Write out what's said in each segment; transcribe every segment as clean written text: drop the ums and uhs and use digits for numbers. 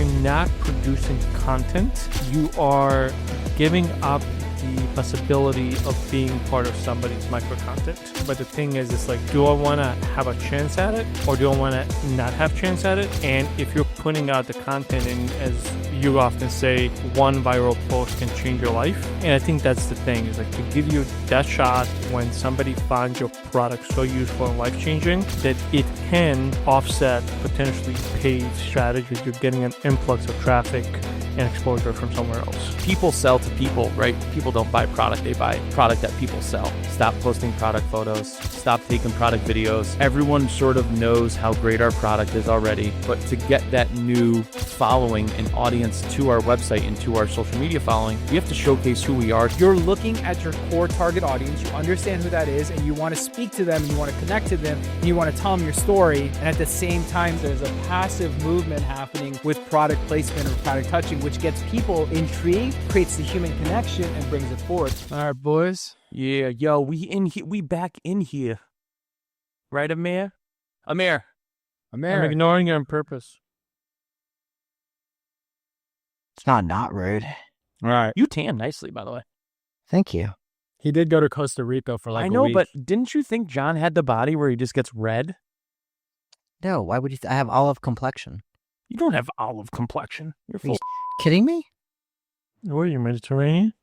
you're not producing content, you are giving up the possibility of being part of somebody's micro content. But the thing is, it's like, do I want to have a chance at it, or do I want to not have chance at it? And if you're putting out the content, and as you often say, one viral post can change your life. And I think that's the thing, is like to give you that shot when somebody finds your product so useful and life-changing that it can offset potentially paid strategies. You're getting an influx of traffic and exposure from somewhere else. People sell to people, right? People don't buy product, they buy product that people sell. Stop posting product photos, stop taking product videos. Everyone sort of knows how great our product is already, but to get that new following and audience to our website and to our social media following, we have to showcase who we are. You're looking at your core target audience, you understand who that is, and you want to speak to them, and you want to connect to them, and you want to tell them your story. And at the same time, there's a passive movement happening with product placement or product touching, which gets people intrigued, creates the human connection, and brings it forward. All right, boys. Yeah, yo, we back in here. Right, Amir? Amir. I'm ignoring you on purpose. It's not rude. All right. You tan nicely, by the way. Thank you. He did go to Costa Rica for like I know, a week. but didn't you think John had the body where he just gets red? No, why would you? I have olive complexion. You don't have olive complexion. You're Are you full. kidding me? What are you, Mediterranean?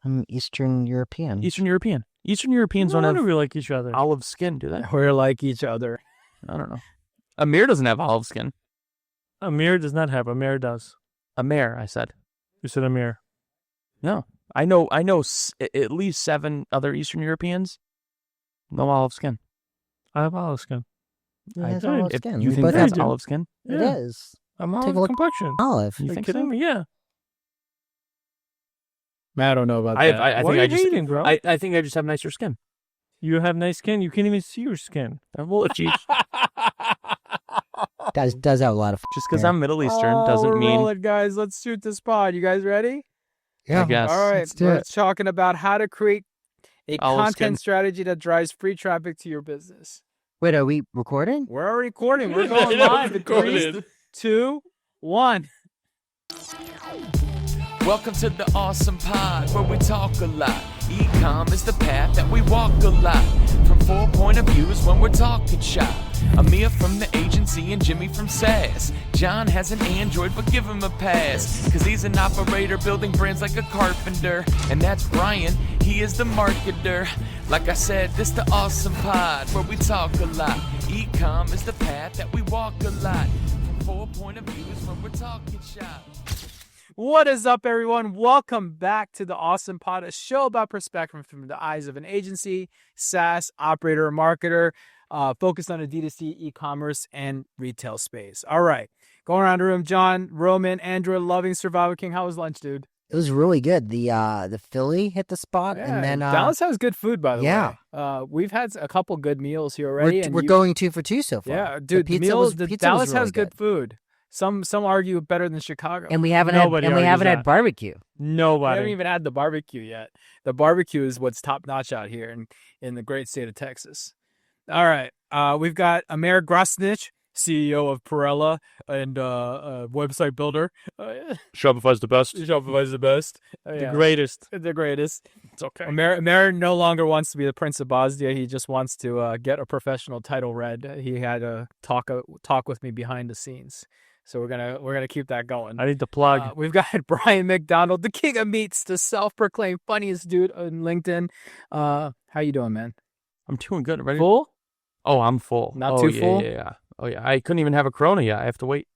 I'm Eastern European. Eastern European. Eastern Europeans No don't wonder have we like each other. olive skin, do they? We're like each other. I don't know. Amir doesn't have olive skin. Amir does not have. Amir does. Amir, I said. You said Amir. No. I know at least 7 other Eastern Europeans. No olive skin. I have olive skin. It has do. olive If skin. you We think both that's have olive skin? It Yeah. is. I'm Take a olive look. complexion. Olive. You Are you think kidding so? me? Yeah. Man, I don't know about I that. think What are I you just hating, bro? I think I just have nicer skin. You have nice skin. You can't even see your skin. Well, if you Does have a lot of. just because I'm Middle Eastern doesn't we're mean rolling, guys. Let's shoot this pod. You guys ready? Yeah. I guess. All right. let's do We're talking about how to create a Olive content skin. strategy that drives free traffic to your business. Wait, are we recording? We're already recording. We're going Yeah, live. In recorded. 3, 2, 1. Welcome to the ASOM Pod, where we talk a lot. E-com is the path that we walk a lot. From 4 point of views when we're talking shop. Amir from the agency and Jimmy from SAS. John has an Android, but give him a pass, cause he's an operator building brands like a carpenter. And that's Brian, he is the marketer. Like I said, this the ASOM Pod, where we talk a lot. E-com is the path that we walk a lot. From 4 point of views when we're talking shop. What is up, everyone? Welcome back to the ASOM Pod, a show about perspective from the eyes of an agency, SaaS, operator, or marketer, focused on a D2C, e-commerce, and retail space. All right. Going around the room, John, Roman, Andrew, loving Survivor King. How was lunch, dude? It was really good. The Philly hit the spot, and then Dallas has good food, by the yeah. way. We've had a couple good meals here already. we're going 2 for 2 so far. Yeah, dude, the pizza was Dallas really has good food. Some argue better than Chicago. And we haven't Nobody argues had that. barbecue. We Nobody. haven't even had the barbecue yet. The barbecue is what's top notch out here in the great state of Texas. All right. We've got Amir Grosnich, CEO of Perella and website builder. Shopify's the best. Shopify's the best. The greatest. The greatest. It's okay. Amir no longer wants to be the Prince of Bosnia. He just wants to get a professional title read. He had a talk with me behind the scenes. So we're gonna keep that going. I need the plug. We've got Brian McDonald, the king of meats, the self-proclaimed funniest dude on LinkedIn. How you doing, man? I'm doing good. Ready? Full? Oh, I'm full. Not too full? Yeah. Oh yeah. I couldn't even have a Corona yet. I have to wait.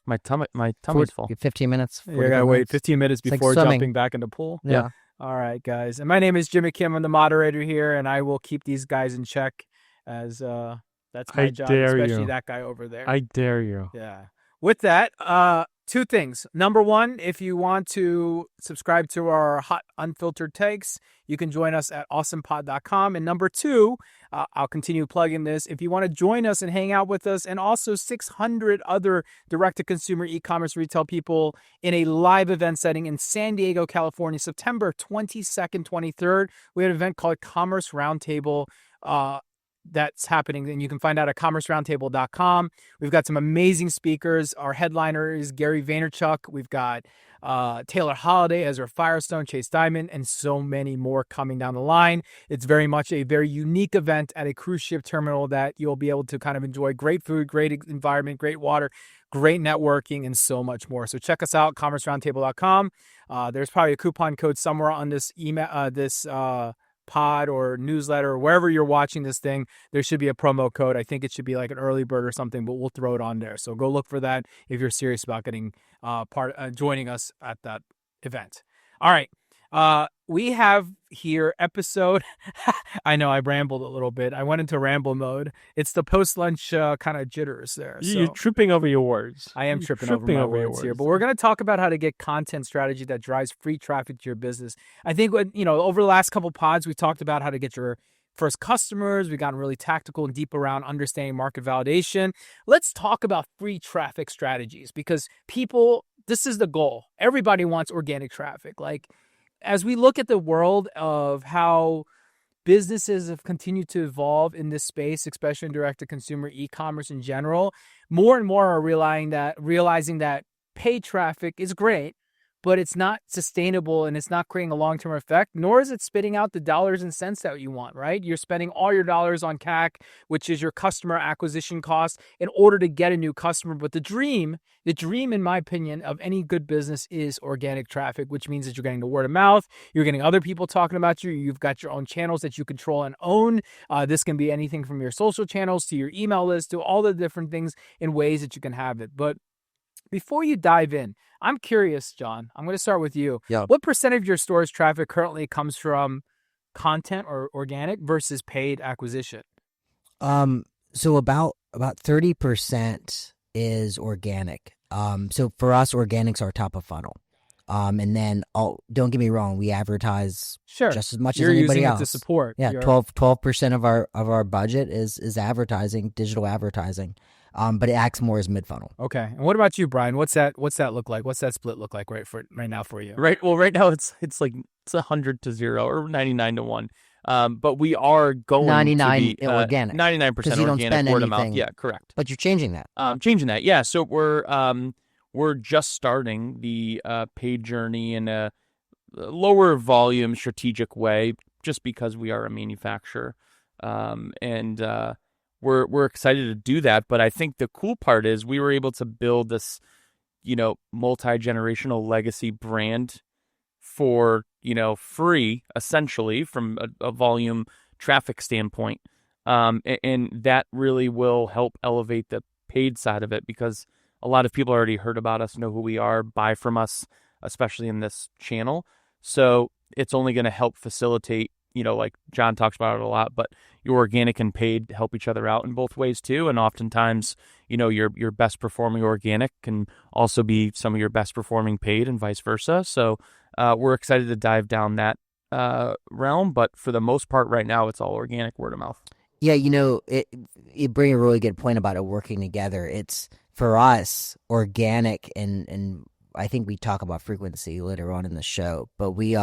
My tummy's full. 15 minutes. You gotta wait 15 minutes like before swimming. jumping back into pool. Yeah. All right, guys. And my name is Jimmy Kim. I'm the moderator here, and I will keep these guys in check as that's my I job, dare especially you. that guy over there. I dare you. Yeah. With that, 2 things. Number 1, if you want to subscribe to our hot unfiltered takes, you can join us at awesompod.com. And number 2, I'll continue plugging this. If you want to join us and hang out with us and also 600 other direct-to-consumer e-commerce retail people in a live event setting in San Diego, California, September 22nd, 23rd, we have an event called Commerce Roundtable. that's happening, and you can find out at commerceroundtable.com. We've got some amazing speakers. Our headliner is Gary Vaynerchuk. We've got Taylor Holiday, Ezra Firestone, Chase Diamond, and so many more coming down the line. It's very much a very unique event at a cruise ship terminal that you'll be able to kind of enjoy great food, great environment, great water, great networking, and so much more. So check us out, commerceroundtable.com. There's probably a coupon code somewhere on this email, this pod or newsletter, or wherever you're watching this thing. There should be a promo code. I think it should be like an early bird or something, but we'll throw it on there. So go look for that if you're serious about getting joining us at that event. All right. We have here episode. I know I rambled a little bit. I went into ramble mode. It's the post-lunch kind of jitters there. So You're tripping over your words. I am tripping over my words here, but we're going to talk about how to get content strategy that drives free traffic to your business. I think over the last couple pods, we talked about how to get your first customers. We've gotten really tactical and deep around understanding market validation. Let's talk about free traffic strategies, because this is the goal. Everybody wants organic traffic. Like, as we look at the world of how businesses have continued to evolve in this space, especially in direct-to-consumer e-commerce in general, more and more are realizing that paid traffic is great, but it's not sustainable and it's not creating a long-term effect, nor is it spitting out the dollars and cents that you want, right? You're spending all your dollars on CAC, which is your customer acquisition cost, in order to get a new customer. But the dream, in my opinion, of any good business is organic traffic, which means that you're getting the word of mouth, you're getting other people talking about you, you've got your own channels that you control and own. This can be anything from your social channels to your email list to all the different things and ways that you can have it. But before you dive in, I'm curious, John, I'm going to start with you. Yeah. What percentage of your store's traffic currently comes from content or organic versus paid acquisition? So about 30% is organic. So for us, organic's our top of funnel. And then don't get me wrong, we advertise just as much as anybody else. You're using it to support. Yeah, 12% of our budget is advertising, digital advertising. But it acts more as mid-funnel. Okay. And what about you, Brian? What's that look like? What's that split look like right now for you? Right. Well, right now it's like 100 to 0 or 99 to 1. But we are going 99 to be organic. 99% 'Cause you don't organic, spend word of mouth. anything. Yeah, correct. But you're changing that. Changing that. Yeah. So we're just starting the paid journey in a lower volume strategic way, just because we are a manufacturer. We're excited to do that, but I think the cool part is we were able to build this, multi-generational legacy brand for, free, essentially, from a volume traffic standpoint. And that really will help elevate the paid side of it, because a lot of people already heard about us, know who we are, buy from us, especially in this channel. So it's only going to help facilitate, like John talks about it a lot, but your organic and paid help each other out in both ways too. And oftentimes, your best performing organic can also be some of your best performing paid, and vice versa. So we're excited to dive down that realm. But for the most part right now, it's all organic, word of mouth. Yeah, you bring a really good point about it working together. It's, for us, organic, and I think we talk about frequency later on in the show, but we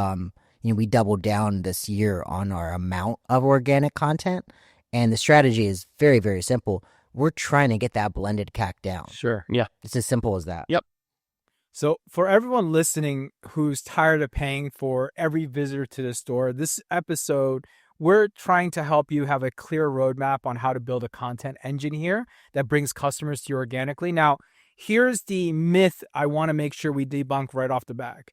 doubled down this year on our amount of organic content, and the strategy is very, very simple. We're trying to get that blended CAC down. Sure. Yeah. It's as simple as that. Yep. So for everyone listening who's tired of paying for every visitor to the store, this episode, we're trying to help you have a clear roadmap on how to build a content engine here that brings customers to you organically. Now, here's the myth I want to make sure we debunk right off the bat.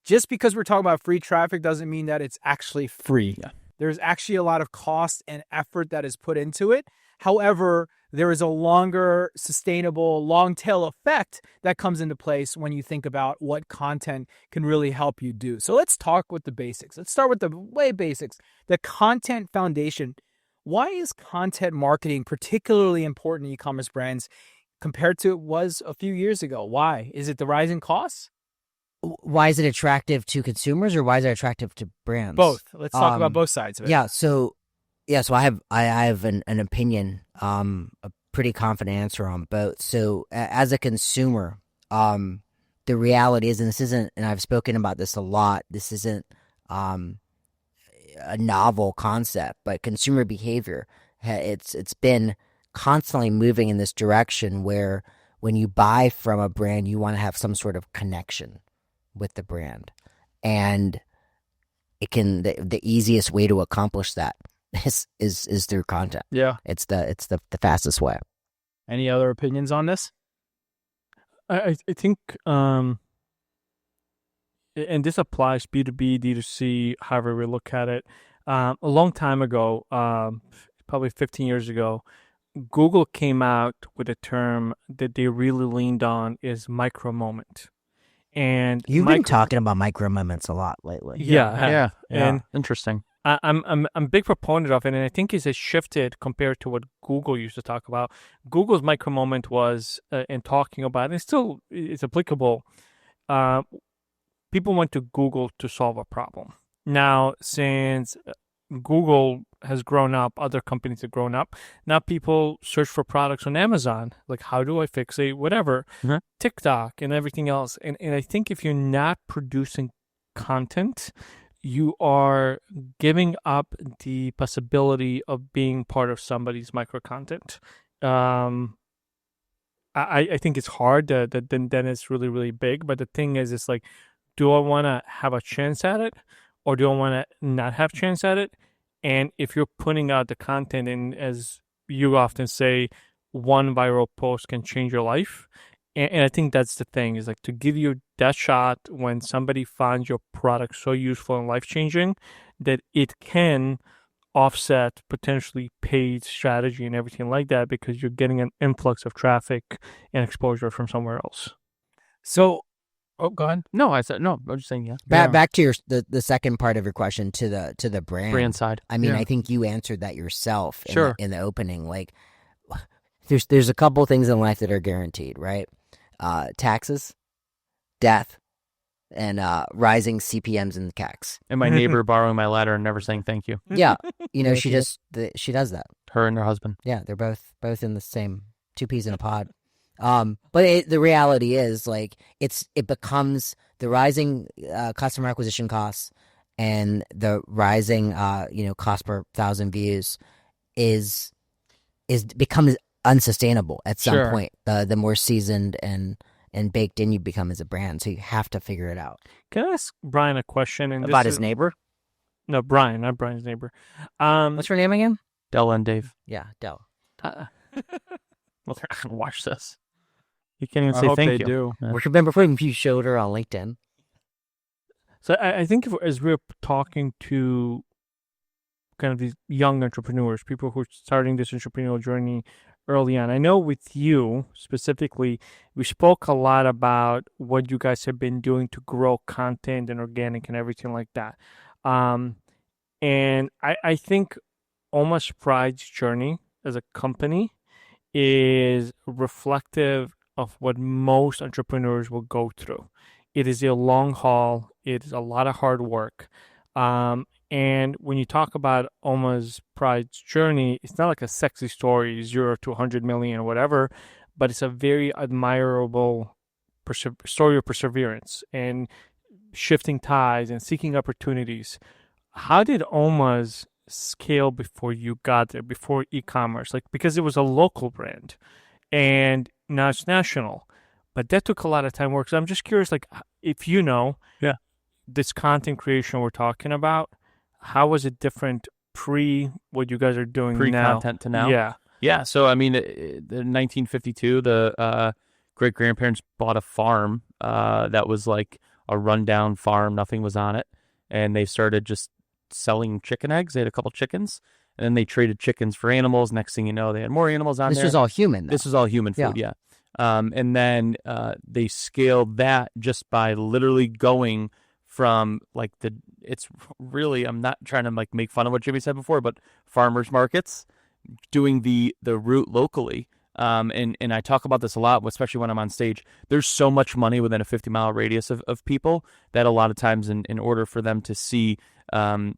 Just because we're talking about free traffic doesn't mean that it's actually free. Yeah. There's actually a lot of cost and effort that is put into it. However, there is a longer, sustainable, long tail effect that comes into place when you think about what content can really help you do. So let's talk with the basics. Let's start with the way basics. The content foundation. Why is content marketing particularly important in e-commerce brands compared to it was a few years ago? Why? Is it the rising costs? Why is it attractive to consumers, or why is it attractive to brands? Both. Let's talk about both sides of it. Yeah. So I have an opinion, a pretty confident answer on both. So as a consumer, the reality is, and this isn't, and I've spoken about this a lot, this isn't a novel concept, but consumer behavior it's been constantly moving in this direction where when you buy from a brand, you want to have some sort of connection with the brand, and the easiest way to accomplish that is through content. Yeah. It's the fastest way. Any other opinions on this? I think, and this applies B2B, D2C, however we look at it. A long time ago, probably 15 years ago, Google came out with a term that they really leaned on is micro moment. And You've been talking about micro moments a lot lately. Yeah. And Interesting. I'm a big proponent of it, and I think it's shifted compared to what Google used to talk about. Google's micro moment was in talking about, and still it's applicable. People went to Google to solve a problem. Now, since Google has grown up, other companies have grown up. Now people search for products on Amazon, like how do I fix a whatever, TikTok and everything else. And I think if you're not producing content, you are giving up the possibility of being part of somebody's micro content. I think it's hard that then it's really, really big. But the thing is, it's like, do I want to have a chance at it, or do I want to not have chance at it? And if you're putting out the content, and as you often say, one viral post can change your life. And I think that's the thing, is like to give you that shot when somebody finds your product so useful and life-changing that it can offset potentially paid strategy and everything like that, because you're getting an influx of traffic and exposure from somewhere else. So, go ahead. No, I said no. I'm just saying, yeah. Back to the second part of your question, to the brand side. I mean, I think you answered that yourself in the opening. Like, there's a couple things in life that are guaranteed, right? Taxes, death, and rising CPMs and CACs. And my neighbor borrowing my ladder and never saying thank you. Yeah, she does that. Her and her husband. Yeah, they're both in the same two peas in a pod. But the reality is, like, it becomes the rising customer acquisition costs and the rising cost per 1,000 views becomes unsustainable at some point. The more seasoned and baked in you become as a brand, so you have to figure it out. Can I ask Brian a question? And About his neighbor? No, Brian, not Brian's neighbor. What's your name again? Dell and Dave. Yeah, Dell. Well, they're not gonna watch this. You can't even I say hope thank they you. do. Yeah. Remember when you showed her on LinkedIn? So I think as we're talking to kind of these young entrepreneurs, people who are starting this entrepreneurial journey early on, I know with you specifically, we spoke a lot about what you guys have been doing to grow content and organic and everything like that. And I think Almost Pride's journey as a company is reflective of what most entrepreneurs will go through. It is a long haul. It is a lot of hard work. And when you talk about Almost Pride's journey, it's not like a sexy story, 0 to 100 million or whatever, but it's a very admirable story of perseverance and shifting tides and seeking opportunities. How did Almost scale before you got there, before e-commerce? Like, because it was a local brand and now it's national, but that took a lot of time work. So I'm just curious, like, if this content creation we're talking about, how was it different pre what you guys are doing Pre-content to now? Yeah. So, I mean, in 1952, the great-grandparents bought a farm that was like a rundown farm. Nothing was on it. And they started just selling chicken eggs. They had a couple chickens. And then they traded chickens for animals. Next thing you know, they had more animals on there. This was all human, though. This was all human food, yeah. And then they scaled that just by literally going from like it's really, I'm not trying to like make fun of what Jimmy said before, but farmers markets, doing the route locally. And I talk about this a lot, especially when I'm on stage. There's so much money within a 50-mile radius of people that a lot of times in order for them to see any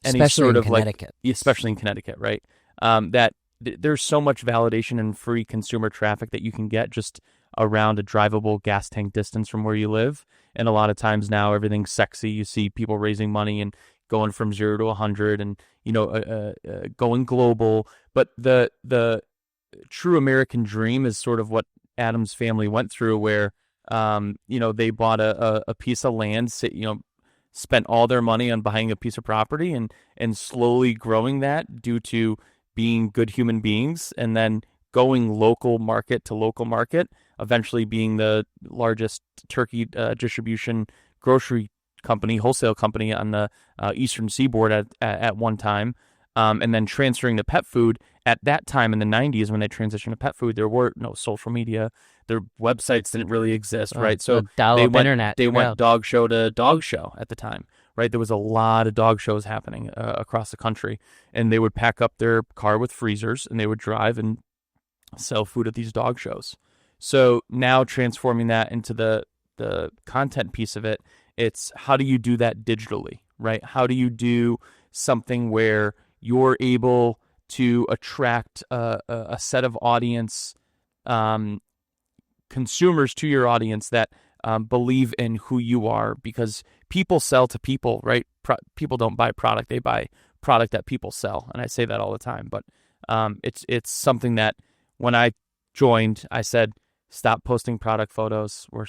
especially sort of Connecticut. like, especially in Connecticut, right? That there's so much validation and free consumer traffic that you can get just around a drivable gas tank distance from where you live. And a lot of times now everything's sexy. You see people raising money and going from 0 to 100 and, going global. But the true American dream is sort of what Adam's family went through, where, they bought a piece of land, spent all their money on buying a piece of property and slowly growing that due to being good human beings, and then going local market to local market, eventually being the largest turkey distribution grocery company, wholesale company on the eastern seaboard at one time, and then transferring to pet food. At that time in the 90s, when they transitioned to pet food, there were no social media. Their websites didn't really exist, right? So dial-up internet. They went dog show to dog show at the time, right? There was a lot of dog shows happening across the country, and they would pack up their car with freezers, and they would drive and sell food at these dog shows. So now transforming that into the content piece of it, it's how do you do that digitally, right? How do you do something where you're able to attract a set of audience, consumers to your audience that believe in who you are, because people sell to people, right? People don't buy product; they buy product that people sell, and I say that all the time. But it's something that when I joined, I said, stop posting product photos, or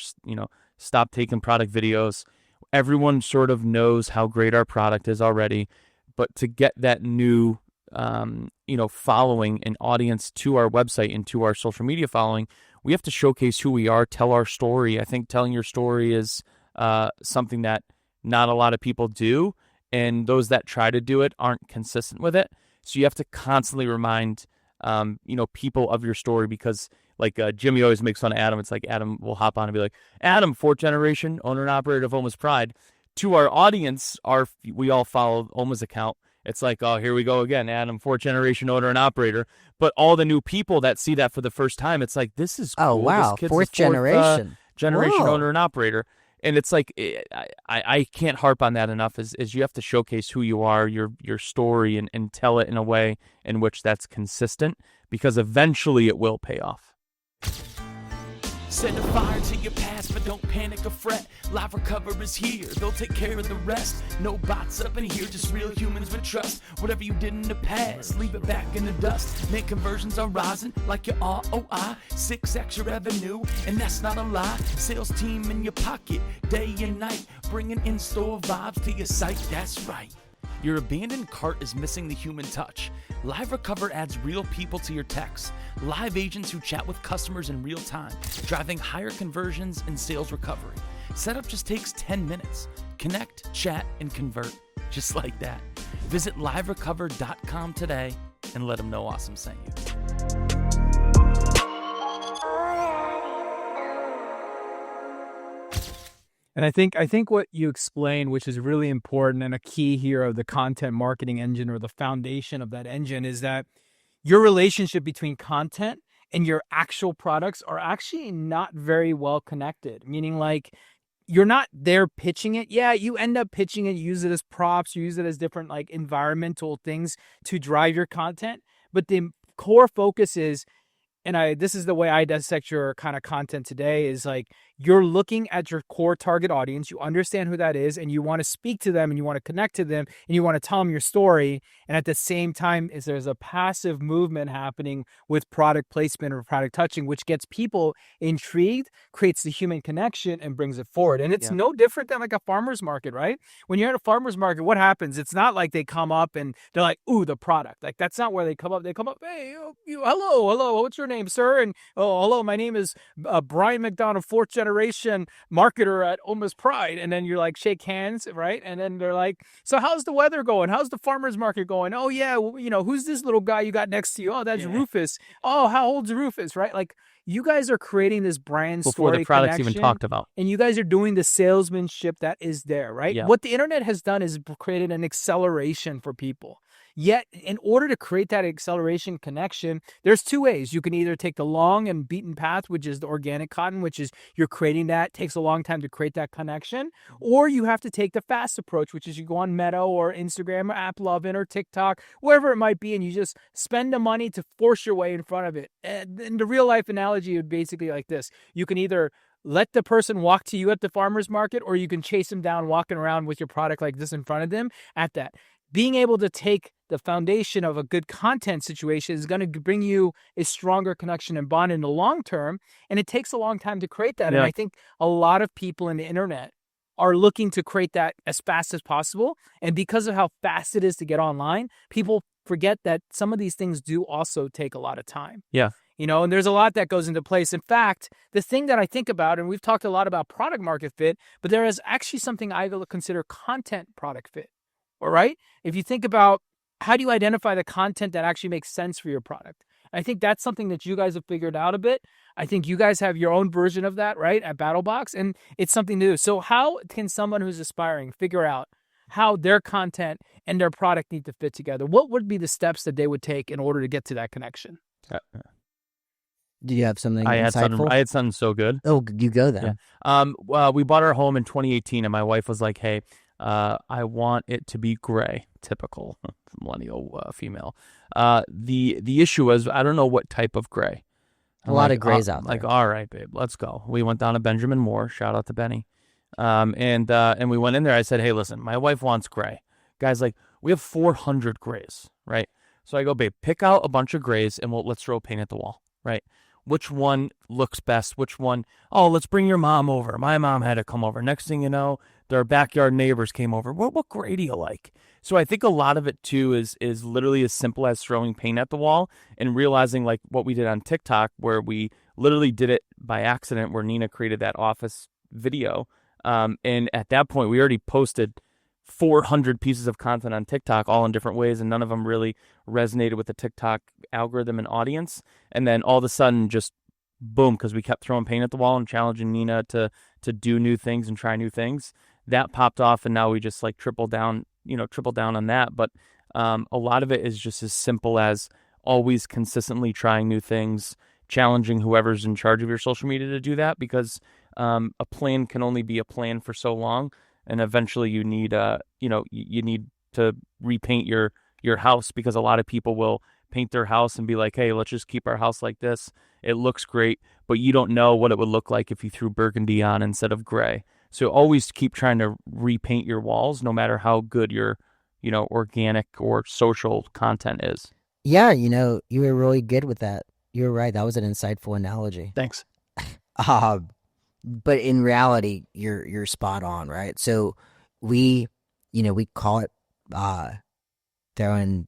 stop taking product videos. Everyone sort of knows how great our product is already, but to get that new following and audience to our website and to our social media following, we have to showcase who we are, tell our story. I think telling your story is something that not a lot of people do, and those that try to do it aren't consistent with it. So you have to constantly remind, people of your story, because like Jimmy always makes fun of Adam. It's like Adam will hop on and be like, Adam, 4th generation, owner and operator of Oma's Pride. To our audience, we all follow Oma's account. It's like, oh, here we go again, Adam, 4th generation owner and operator. But all the new people that see that for the first time, it's like, this is cool. Oh, wow, this kid's 4th generation. Generation Whoa. owner and operator. And it's like, I can't harp on that enough, is you have to showcase who you are, your story, and tell it in a way in which that's consistent, because eventually it will pay off. Set a fire to your past, but don't panic or fret. Live Recover is here, they'll take care of the rest. No bots up in here, just real humans with trust. Whatever you did in the past, leave it back in the dust. Man, conversions are rising like your ROI. 6x your revenue, and that's not a lie. Sales team in your pocket, day and night, bringing in-store vibes to your site, that's right. Your abandoned cart is missing the human touch. Live Recover adds real people to your texts. Live agents who chat with customers in real time, driving higher conversions and sales recovery. Setup just takes 10 minutes. Connect, chat, and convert. Just like that. Visit liverecover.com today and let them know Awesome sent you. And I think what you explained, which is really important and a key here of the content marketing engine, or the foundation of that engine, is that your relationship between content and your actual products are actually not very well connected. Meaning, like, you're not there pitching it. Yeah, you end up pitching it, use it as props, you use it as different like environmental things to drive your content. But the core focus is, and this is the way I dissect your kind of content today, is like, you're looking at your core target audience, you understand who that is, and you want to speak to them, and you want to connect to them, and you want to tell them your story. And at the same time, there's a passive movement happening with product placement or product touching, which gets people intrigued, creates the human connection, and brings it forward. And it's no different than like a farmer's market, right? When you're at a farmer's market, what happens? It's not like they come up and they're like, ooh, the product. Like, that's not where they come up. They come up, hey, hello, what's your name, sir? And, oh, hello, my name is Brian McDonald, 4th generation marketer at Oma's Pride. And then you're like, shake hands, right? And then they're like, so how's the weather going? How's the farmer's market going? Oh yeah, well, who's this little guy you got next to you? Oh, that's Rufus. Oh, how old's Rufus, right? Like, you guys are creating this brand before story the product's connection, even talked about. and you guys are doing the salesmanship that is there, right? Yeah. What the internet has done is created an acceleration for people. Yet, in order to create that acceleration connection, there's two ways. You can either take the long and beaten path, which is the organic cotton, which is you're creating that, takes a long time to create that connection, or you have to take the fast approach, which is you go on Meta or Instagram or AppLovin or TikTok, wherever it might be, and you just spend the money to force your way in front of it. And the real life analogy would basically like this. You can either let the person walk to you at the farmer's market, or you can chase them down walking around with your product like this in front of them at that. Being able to take the foundation of a good content situation is going to bring you a stronger connection and bond in the long term. And it takes a long time to create that. Yeah. And I think a lot of people in the internet are looking to create that as fast as possible. And because of how fast it is to get online, people forget that some of these things do also take a lot of time. Yeah. And there's a lot that goes into place. In fact, the thing that I think about, and we've talked a lot about product market fit, but there is actually something I consider content product fit. All right. If you think about how do you identify the content that actually makes sense for your product? I think that's something that you guys have figured out a bit. I think you guys have your own version of that, right, at BattleBox, and it's something new. So how can someone who's aspiring figure out how their content and their product need to fit together? What would be the steps that they would take in order to get to that connection? Do you have something I had insightful? something so good. Oh, you go then. Yeah. We bought our home in 2018, and my wife was like, "Hey, I want it to be gray." Typical millennial female. The issue was I don't know what type of gray. A lot of grays out there. Like, all right, babe, let's go. We went down to Benjamin Moore. Shout out to Benny. And we went in there. I said, "Hey, listen, my wife wants gray." Guy's like, "We have 400 grays, right?" So I go, "Babe, pick out a bunch of grays, and let's throw paint at the wall, right? Which one looks best? Which one? Oh, let's bring your mom over. My mom had to come over. Next thing you know, their backyard neighbors came over. What gray do you like?" So I think a lot of it too is literally as simple as throwing paint at the wall and realizing like what we did on TikTok, where we literally did it by accident, where Nina created that office video. And at that point, we already posted 400 pieces of content on TikTok, all in different ways, and none of them really resonated with the TikTok algorithm and audience. And then all of a sudden, just boom, because we kept throwing paint at the wall and challenging Nina to do new things and try new things. That popped off, and now we just like triple down on that. But a lot of it is just as simple as always consistently trying new things, challenging whoever's in charge of your social media to do that, because a plan can only be a plan for so long. And eventually you need, you need to repaint your house, because a lot of people will paint their house and be like, "Hey, let's just keep our house like this. It looks great," but you don't know what it would look like if you threw burgundy on instead of gray. So always keep trying to repaint your walls, no matter how good your, organic or social content is. Yeah, you were really good with that. You were right. That was an insightful analogy. Thanks. But in reality, you're spot on, right? So we call it throwing,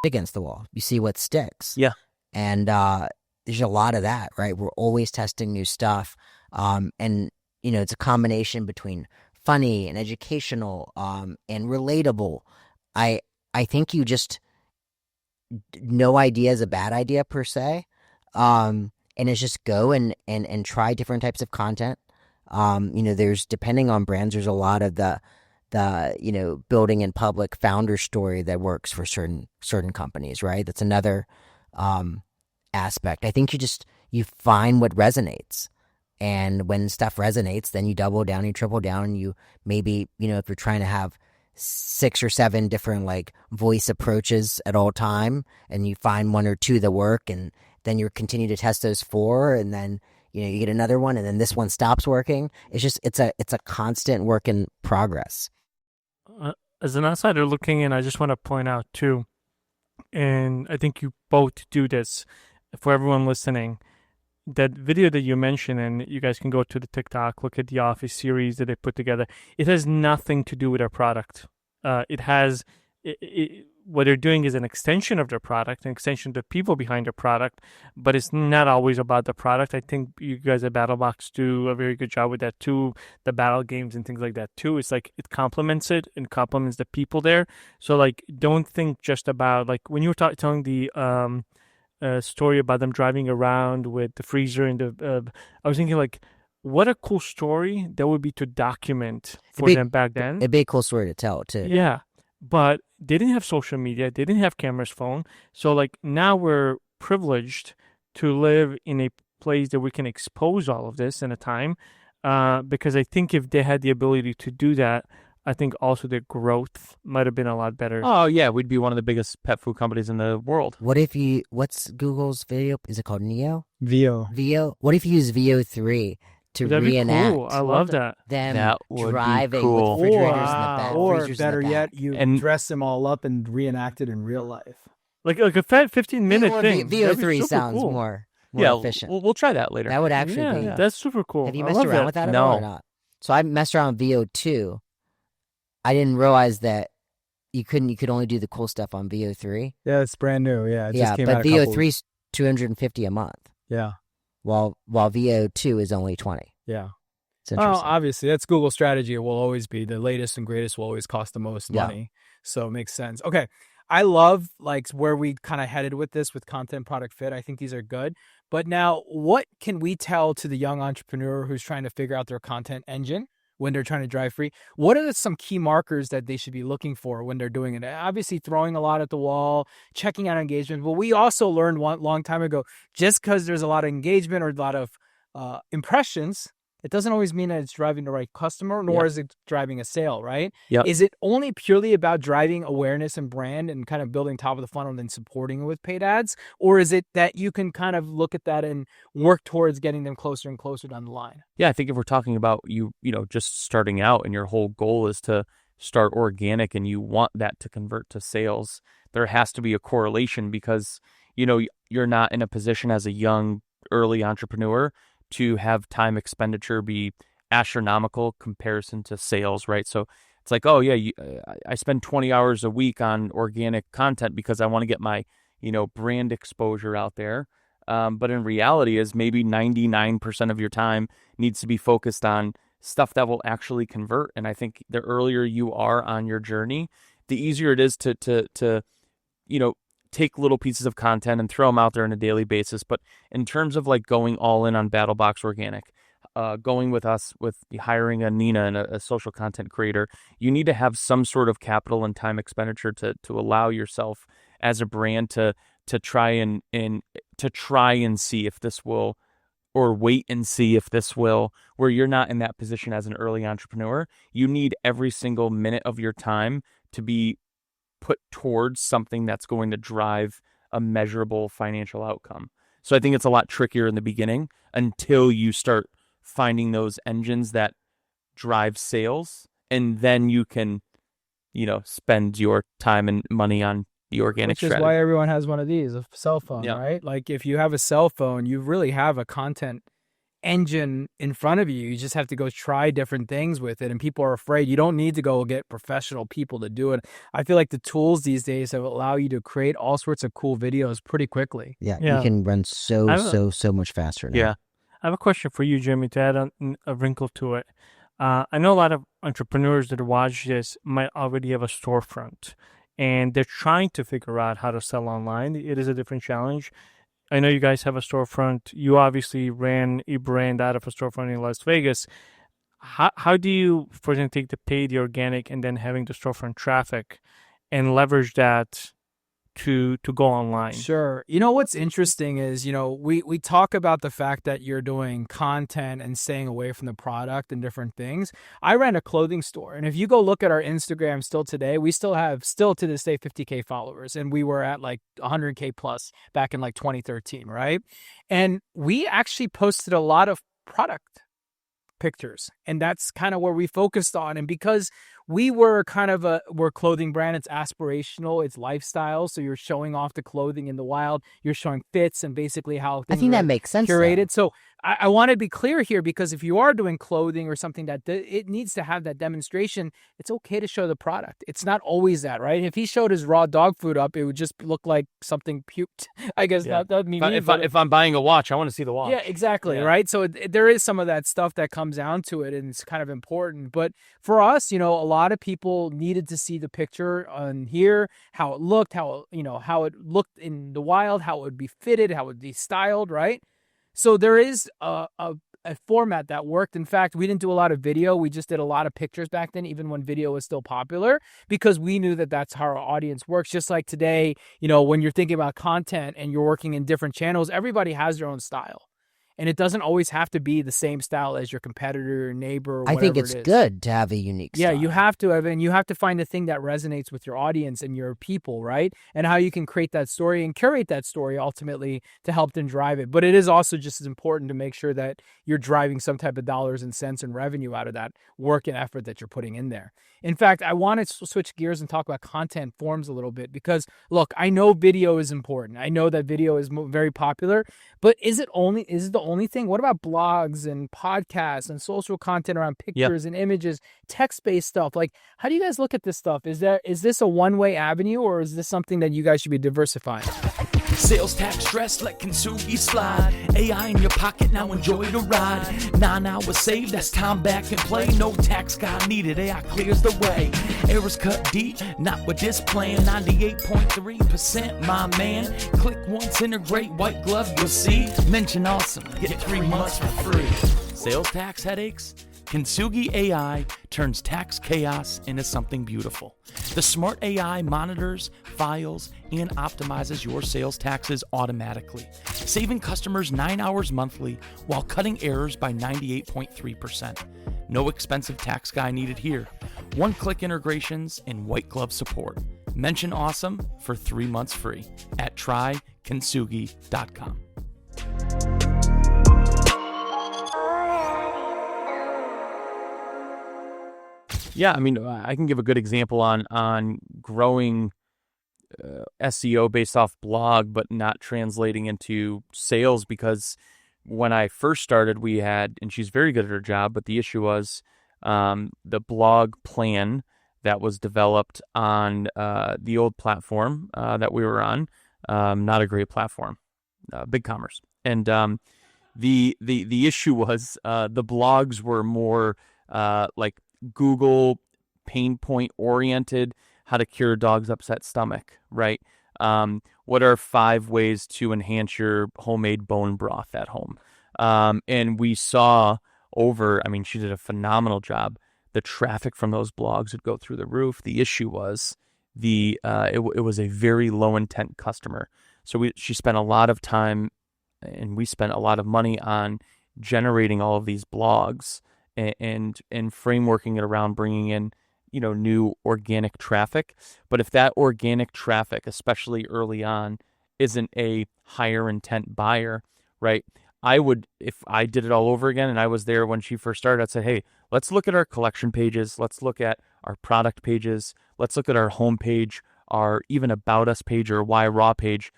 against the wall. You see what sticks. Yeah. And there's a lot of that, right? We're always testing new stuff. And it's a combination between funny and educational and relatable. I think you just no idea is a bad idea per se. And it's just go and try different types of content. There's, depending on brands, there's a lot of the building in public founder story that works for certain companies, right? That's another aspect. I think you find what resonates. And when stuff resonates, then you double down, you triple down, you maybe, if you're trying to have 6 or 7 different like voice approaches at all time, and you find 1 or 2 that work, and then you continue to test those 4, and then you get another one, and then this one stops working. It's a constant work in progress. As an outsider looking in, I just want to point out too, and I think you both do this for everyone listening. That video that you mentioned, and you guys can go to the TikTok, look at the Office series that they put together. It has nothing to do with our product. What they're doing is an extension of their product, an extension of the people behind their product, but it's not always about the product. I think you guys at BattleBox do a very good job with that too, the battle games and things like that too. It's like it complements it and complements the people there. So like, don't think just about, like when you were telling the story about them driving around with the freezer and I was thinking like, what a cool story that would be to document for them back then. It'd be a cool story to tell too. Yeah. But they didn't have social media. They didn't have cameras, phone. So like now we're privileged to live in a place that we can expose all of this in a time. Because I think if they had the ability to do that, I think also their growth might have been a lot better. Oh yeah, we'd be one of the biggest pet food companies in the world. What's Google's video? Is it called Neo? Veo. What if you use Veo 3 to That'd be reenact cool. I love that. them That would be driving cool. with refrigerators in the Wow. back. Or freezers in better the yet, back. you And- dress them all up and reenact it in real life. Like a 15-minute Or thing. That'd be VO3 super sounds cool. more Yeah, efficient. we'll try that later. That would actually Yeah, be. that's super cool. Have you I messed love around with that at No. all or not? So I messed around with VO2. I didn't realize that you could only do the cool stuff on VO3. Yeah, it's brand new. Yeah, it just Yeah, came but out a couple- VO3 is $250 a month, Yeah, while VO2 is only $20. yeah. It's Oh, interesting. obviously, that's Google's strategy. It will always be the latest and greatest will always cost the most Yeah. money. So it makes sense. Okay. I love like where we kind of headed with this with content product fit. I think these are good. But now what can we tell to the young entrepreneur who's trying to figure out their content engine when they're trying to drive free? What are some key markers that they should be looking for when they're doing it? Obviously throwing a lot at the wall, checking out engagement. But we also learned one long time ago, just because there's a lot of engagement or a lot of impressions, it doesn't always mean that it's driving the right customer, nor is it driving a sale, right? Yep. Is it only purely about driving awareness and brand and kind of building top of the funnel and then supporting it with paid ads? Or is it that you can kind of look at that and work towards getting them closer and closer down the line? Yeah, I think if we're talking about just starting out and your whole goal is to start organic and you want that to convert to sales, there has to be a correlation because, you're not in a position as a young, early entrepreneur to have time expenditure be astronomical comparison to sales, right? So it's like, oh yeah, I spend 20 hours a week on organic content because I want to get my, brand exposure out there. But in reality is maybe 99% of your time needs to be focused on stuff that will actually convert. And I think the earlier you are on your journey, the easier it is to take little pieces of content and throw them out there on a daily basis. But in terms of like going all in on BattleBox Organic, going with us with hiring a Nina and a social content creator, you need to have some sort of capital and time expenditure to allow yourself as a brand to try and see if this will, or wait and see if this will, where you're not in that position as an early entrepreneur. You need every single minute of your time to be put towards something that's going to drive a measurable financial outcome. So I think it's a lot trickier in the beginning until you start finding those engines that drive sales, and then you can, spend your time and money on the organic Which is strategy. why everyone has one of these, a cell phone, Yeah. right? Like if you have a cell phone, you really have a content engine in front of you. You just have to go try different things with it. And people are afraid. You don't need to go get professional people to do it. I feel like the tools these days have allow you to create all sorts of cool videos pretty quickly. Yeah, Yeah. you can run so much faster now. Yeah. I have a question for you, Jimmy, to add a wrinkle to it. I know a lot of entrepreneurs that watch this might already have a storefront, and they're trying to figure out how to sell online. It is a different challenge. I know you guys have a storefront. You obviously ran a brand out of a storefront in Las Vegas. How do you, for example, take the paid, the organic, and then having the storefront traffic and leverage that to go online? Sure. What's interesting is, we talk about the fact that you're doing content and staying away from the product and different things. I ran a clothing store, and if you go look at our Instagram still today, we still to this day 50K followers, and we were at like 100K plus back in like 2013, right? And we actually posted a lot of product pictures, and that's kind of where we focused on. And because we were kind of we're a clothing brand, it's aspirational, it's lifestyle, so you're showing off the clothing in the wild, you're showing fits and basically how I things think are that makes sense. curated. So I want to be clear here, because if you are doing clothing or something that it needs to have that demonstration, it's okay to show the product. It's not always that, right? If he showed his raw dog food up, it would just look like something puked. I guess Yeah. that would mean If I'm buying a watch, I want to see the watch. yeah, exactly, Yeah. right? So there is some of that stuff that comes down to it, and it's kind of important. But for us, a lot of people needed to see the picture on here, how it looked, how it looked in the wild, how it would be fitted, how it would be styled, right? So there is a format that worked. In fact, we didn't do a lot of video. We just did a lot of pictures back then, even when video was still popular, because we knew that that's how our audience works. Just like today, when you're thinking about content and you're working in different channels, everybody has their own style. And it doesn't always have to be the same style as your competitor or neighbor or I think whatever it's it is. good to have a unique Yeah, style. you have to, Evan. You have to find the thing that resonates with your audience and your people, right? And how you can create that story and curate that story ultimately to help them drive it. But it is also just as important to make sure that you're driving some type of dollars and cents and revenue out of that work and effort that you're putting in there. In fact, I want to switch gears and talk about content forms a little bit because, look, I know video is important. I know that video is very popular, but is it the only thing? What about blogs and podcasts and social content around pictures and images, text-based stuff? Like, how do you guys look at this stuff? Is this a one-way avenue, or is this something that you guys should be diversifying? Sales tax stress, let Kintsugi slide. AI in your pocket, now enjoy the ride. 9 hours saved, that's time back in play. No tax guy needed, AI clears the way. Errors cut deep, not with this plan. 98.3%, my man. Click once, integrate, white glove, you'll see. Mention awesome, get 3 months for free. Sales tax headaches? Kintsugi AI turns tax chaos into something beautiful. The smart AI monitors, files, and optimizes your sales taxes automatically, saving customers 9 hours monthly while cutting errors by 98.3%. No expensive tax guy needed here. One-click integrations and white glove support. Mention awesome for 3 months free at trykintsugi.com. Yeah, I mean, I can give a good example on growing SEO based off blog, but not translating into sales, because when I first started, we had, and she's very good at her job, but the issue was the blog plan that was developed on the old platform that we were on, not a great platform, BigCommerce. And the issue was the blogs were more like Google pain point oriented, how to cure a dog's upset stomach, right? What are 5 ways to enhance your homemade bone broth at home? And we saw she did a phenomenal job. The traffic from those blogs would go through the roof. The issue was it was a very low intent customer. So she spent a lot of time, and we spent a lot of money on generating all of these blogs and frameworking it around bringing in, new organic traffic. But if that organic traffic, especially early on, isn't a higher intent buyer, right? If I did it all over again and I was there when she first started, I'd say, hey, let's look at our collection pages. Let's look at our product pages. Let's look at our homepage, our even about us page or why raw page.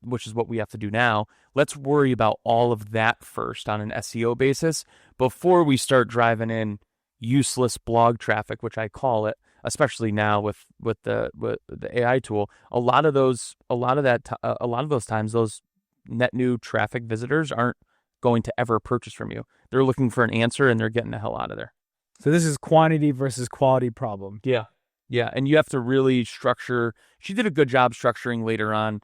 Which is what we have to do now. Let's worry about all of that first on an SEO basis before we start driving in useless blog traffic, which I call it, especially now with the AI tool. A lot of those times, those net new traffic visitors aren't going to ever purchase from you. They're looking for an answer and they're getting the hell out of there. So this is quantity versus quality problem. Yeah. And you have to really structure. She did a good job structuring later on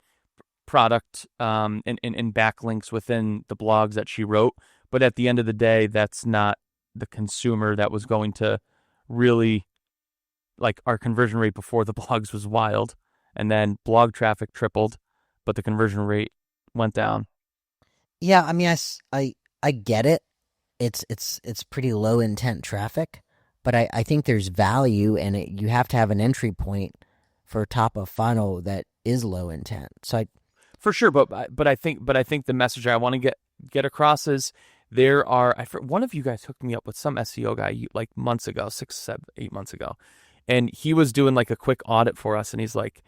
product and backlinks within the blogs that she wrote. But at the end of the day, that's not the consumer that was going to really, like, our conversion rate before the blogs was wild. And then blog traffic tripled, but the conversion rate went down. Yeah, I mean, I get it. It's pretty low intent traffic, but I think there's value in it. You have to have an entry point for top of funnel that is low intent. So for sure, but I think the message I want to get across is there are. One of you guys hooked me up with some SEO guy like months ago, 6, 7, 8 months ago, and he was doing like a quick audit for us, and he's like,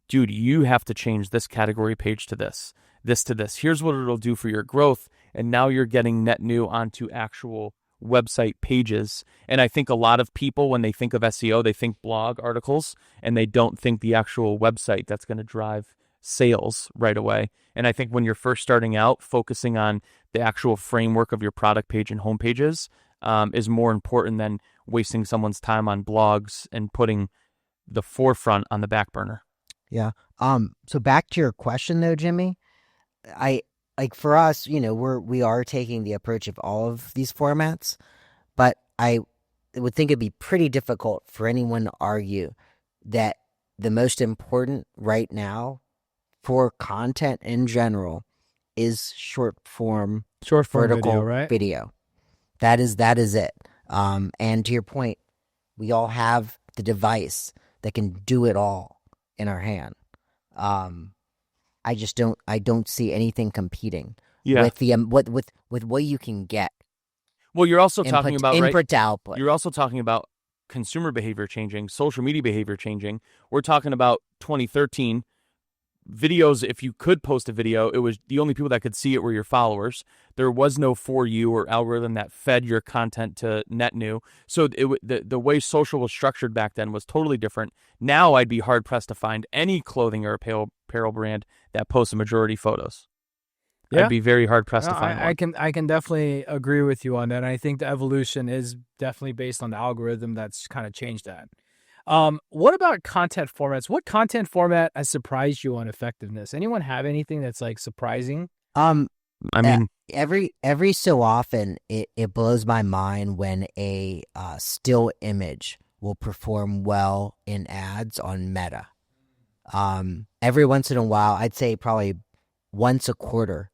dude, you have to change this category page to this to this. Here's what it'll do for your growth. And now you're getting net new onto actual website pages. And I think a lot of people, when they think of SEO, they think blog articles, and they don't think the actual website that's going to drive sales right away. And I think when you're first starting out, focusing on the actual framework of your product page and home pages is more important than wasting someone's time on blogs and putting the forefront on the back burner. Yeah. So back to your question though, Jimmy, for us, we are taking the approach of all of these formats, but I would think it'd be pretty difficult for anyone to argue that the most important right now for content in general is short form Short form vertical video, right? video. That is it. And to your point, we all have the device that can do it all in our hand. I don't see anything competing with the with what you can get. Well, you're also talking about input to output. You're also talking about consumer behavior changing, social media behavior changing. We're talking about 2013 videos. If you could post a video, it was the only people that could see it were your followers. There was no For You or algorithm that fed your content to net new. So the way social was structured back then was totally different. Now I'd be hard pressed to find any clothing or apparel brand that posts a majority photos. Yeah. I'd be very hard pressed to find one. I can definitely agree with you on that. And I think the evolution is definitely based on the algorithm that's kind of changed that. What about content formats? What content format has surprised you on effectiveness? Anyone have anything that's like surprising? I mean, every so often it blows my mind when a still image will perform well in ads on Meta. Every once in a while, I'd say probably once a quarter,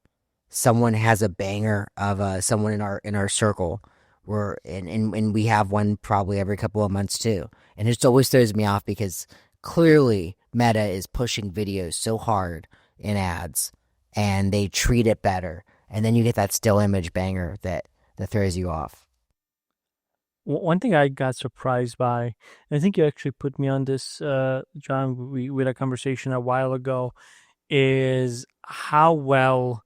someone has a banger of someone in our circle. And we have one probably every couple of months too. And it just always throws me off because clearly Meta is pushing videos so hard in ads and they treat it better. And then you get that still image banger that throws you off. One thing I got surprised by, and I think you actually put me on this, John, we had a conversation a while ago, is how well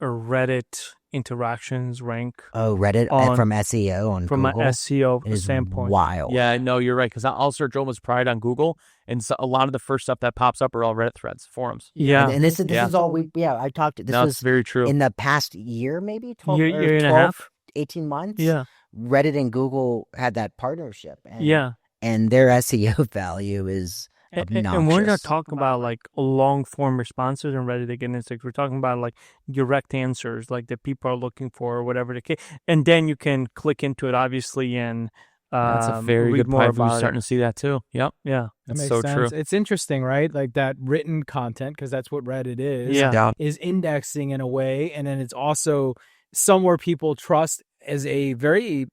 Reddit interactions rank. Oh, Reddit from SEO on from Google? From an SEO is standpoint. Wild. Yeah, no, you're right. Because I'll search almost Pride on Google, and so a lot of the first stuff that pops up are all Reddit threads, forums. Yeah. And this is all I talked to. This was very true. in the past year, maybe 12, year and a half, 18 months. Yeah. Reddit and Google had that partnership. And, and their SEO value is obnoxious. And we're not talking about like long form responses on Reddit again. It's like we're talking about like direct answers, like that people are looking for, or whatever the case. And then you can click into it, obviously, and that's a very good point. We're starting to see that too. Yep. Yeah. That's so true. It's interesting, right? Like that written content, because that's what Reddit is. Yeah. Is indexing in a way, and then it's also somewhere people trust as a very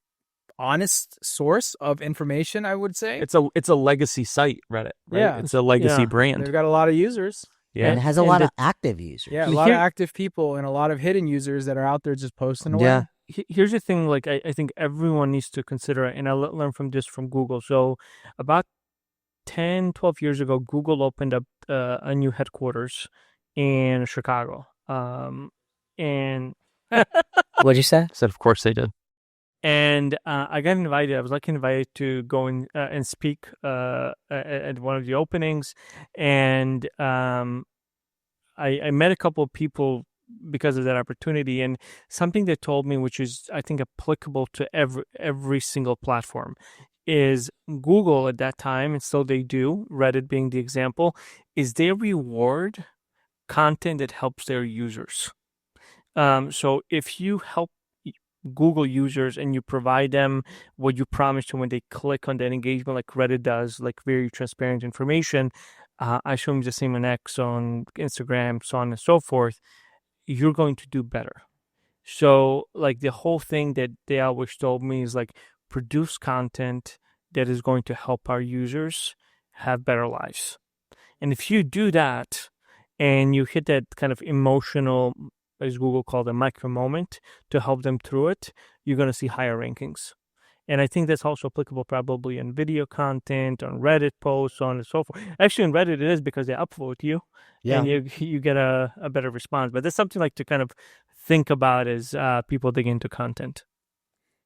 honest source of information, I would say. It's a legacy site, Reddit, right? Yeah. It's a legacy brand. They've got a lot of users. Yeah. And it has a lot of active users. Yeah, a lot of active people and a lot of hidden users that are out there just posting away. Yeah. Here's the thing, like I think everyone needs to consider, and I learned from this from Google. So about 10, 12 years ago, Google opened up a new headquarters in Chicago. And What'd you say? I said, of course they did. And I got invited. I was invited to go and speak at one of the openings, and I met a couple of people because of that opportunity. And something they told me, which is I think applicable to every single platform, is Google at that time, and so they do. Reddit being the example, is they reward content that helps their users. So if you help Google users and you provide them what you promised to when they click on that engagement, like Reddit does, like very transparent information, I show them the same on X, on Instagram, so on and so forth, you're going to do better. So like the whole thing that they always told me is like produce content that is going to help our users have better lives. And if you do that and you hit that kind of emotional, as Google called a micro moment, to help them through it, you're going to see higher rankings. And I think that's also applicable probably in video content, on Reddit posts, so on and so forth. Actually, in Reddit, it is because they upvote you, and you get a better response. But that's something like to kind of think about as people dig into content.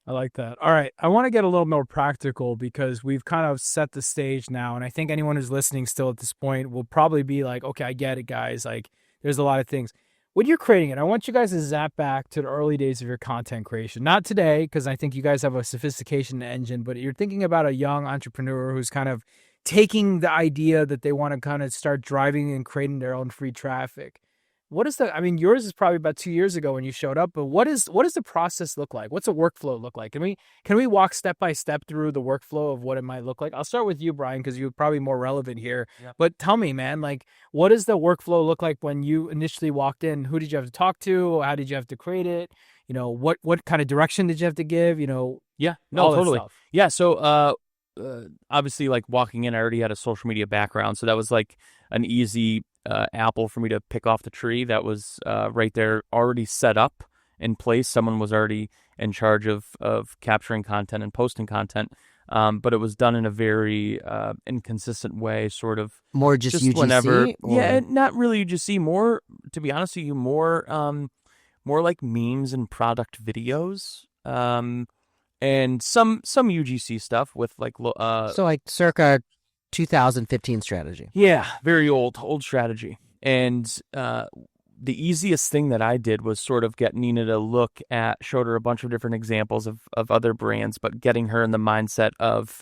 I like that. All right. I want to get a little more practical because we've kind of set the stage now. And I think anyone who's listening still at this point will probably be like, okay, I get it, guys. Like, there's a lot of things. When you're creating it, I want you guys to zap back to the early days of your content creation. Not today, because I think you guys have a sophistication engine, but you're thinking about a young entrepreneur who's kind of taking the idea that they want to kind of start driving and creating their own free traffic. what is I mean, yours is probably about 2 years ago when you showed up, but what does the process look like? What's a workflow look like? Can we walk step by step through the workflow of what it might look like? I'll start with you, Brian, because you're probably more relevant here. Yeah. But tell me, man, like, what does the workflow look like when you initially walked in? Who did you have to talk to? How did you have to create it? What kind of direction did you have to give? Yeah, no, all that totally. stuff. Yeah, so obviously, like walking in, I already had a social media background, so that was like an easy apple for me to pick off the tree. That was right there, already set up in place. Someone was already in charge of capturing content and posting content, but it was done in a very inconsistent way, sort of More just UGC? whenever. Or- Yeah, not really UGC. More, to be honest with you, more like memes and product videos. And some UGC stuff with like so like circa 2015 strategy. yeah, very old strategy. And the easiest thing that I did was sort of get Nina to showed her a bunch of different examples of other brands, but getting her in the mindset of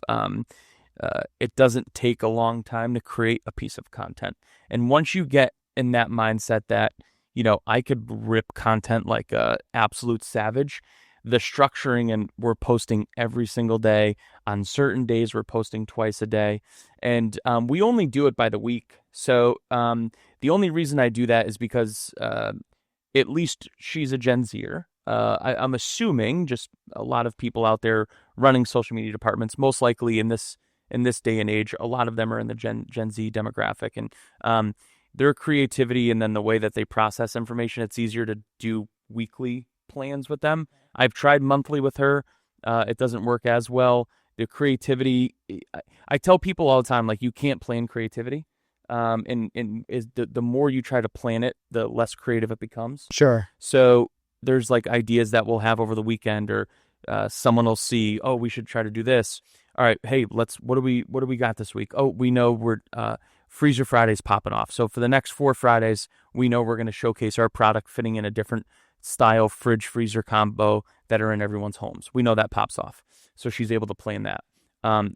it doesn't take a long time to create a piece of content. And once you get in that mindset that, I could rip content like a absolute savage, the structuring, and we're posting every single day. On certain days, we're posting twice a day. And we only do it by the week. So the only reason I do that is because at least she's a Gen Zer. I'm assuming just a lot of people out there running social media departments, most likely in this day and age, a lot of them are in the Gen Z demographic. And their creativity and then the way that they process information, it's easier to do weekly plans with them. I've tried monthly with her. It doesn't work as well. The creativity, I tell people all the time, like, you can't plan creativity. And is the more you try to plan it, the less creative it becomes. Sure. So there's like ideas that we'll have over the weekend, or someone will see, oh, we should try to do this. All right, hey, what do we got this week? Oh, we know we're Freezer Friday's popping off. So for the next 4 Fridays, we know we're going to showcase our product fitting in a different style fridge freezer combo that are in everyone's homes. We know that pops off. So she's able to plan that.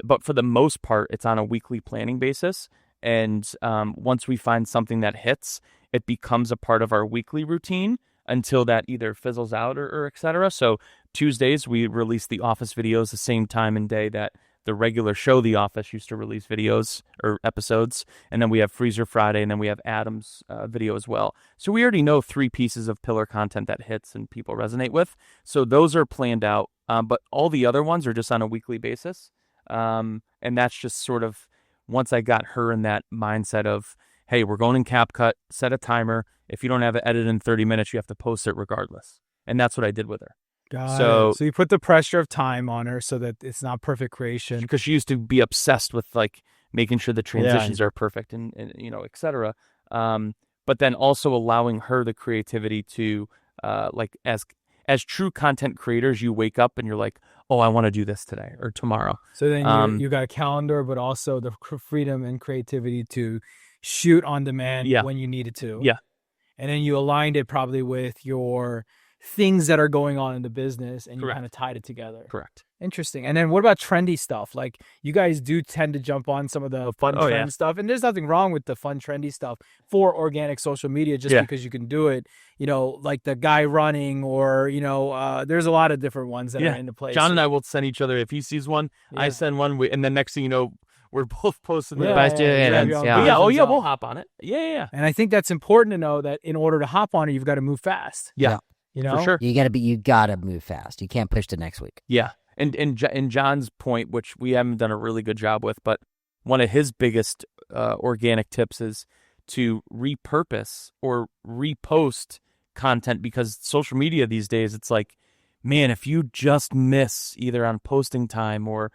But for the most part, it's on a weekly planning basis. And once we find something that hits, it becomes a part of our weekly routine until that either fizzles out or et cetera. So Tuesdays, we release the Office videos the same time and day that the regular show The Office used to release videos or episodes. And then we have Freezer Friday, and then we have Adam's video as well. So we already know 3 pieces of pillar content that hits and people resonate with. So those are planned out. But all the other ones are just on a weekly basis. And that's just sort of, once I got her in that mindset of, hey, we're going in CapCut, set a timer. If you don't have it edited in 30 minutes, you have to post it regardless. And that's what I did with her. So you put the pressure of time on her so that it's not perfect creation. Because she used to be obsessed with like making sure the transitions are perfect and et cetera. But then also allowing her the creativity to like as true content creators, you wake up and you're like, oh, I want to do this today or tomorrow. So then you got a calendar, but also the freedom and creativity to shoot on demand when you needed to. Yeah. And then you aligned it probably with your things that are going on in the business, and you kind of tied it together. Correct. Interesting. And then what about trendy stuff? Like, you guys do tend to jump on some of the fun trend stuff, and there's nothing wrong with the fun trendy stuff for organic social media just because you can do it, like the guy running, or there's a lot of different ones that are into place. John and I will send each other, if he sees one, I send one, and then next thing you know, we're both posting we'll hop on it. Yeah. And I think that's important to know, that in order to hop on it, you've got to move fast. Yeah. For sure. You gotta move fast. You can't push to next week. Yeah. And John's point, which we haven't done a really good job with, but one of his biggest organic tips is to repurpose or repost content, because social media these days, it's like, man, if you just miss either on posting time or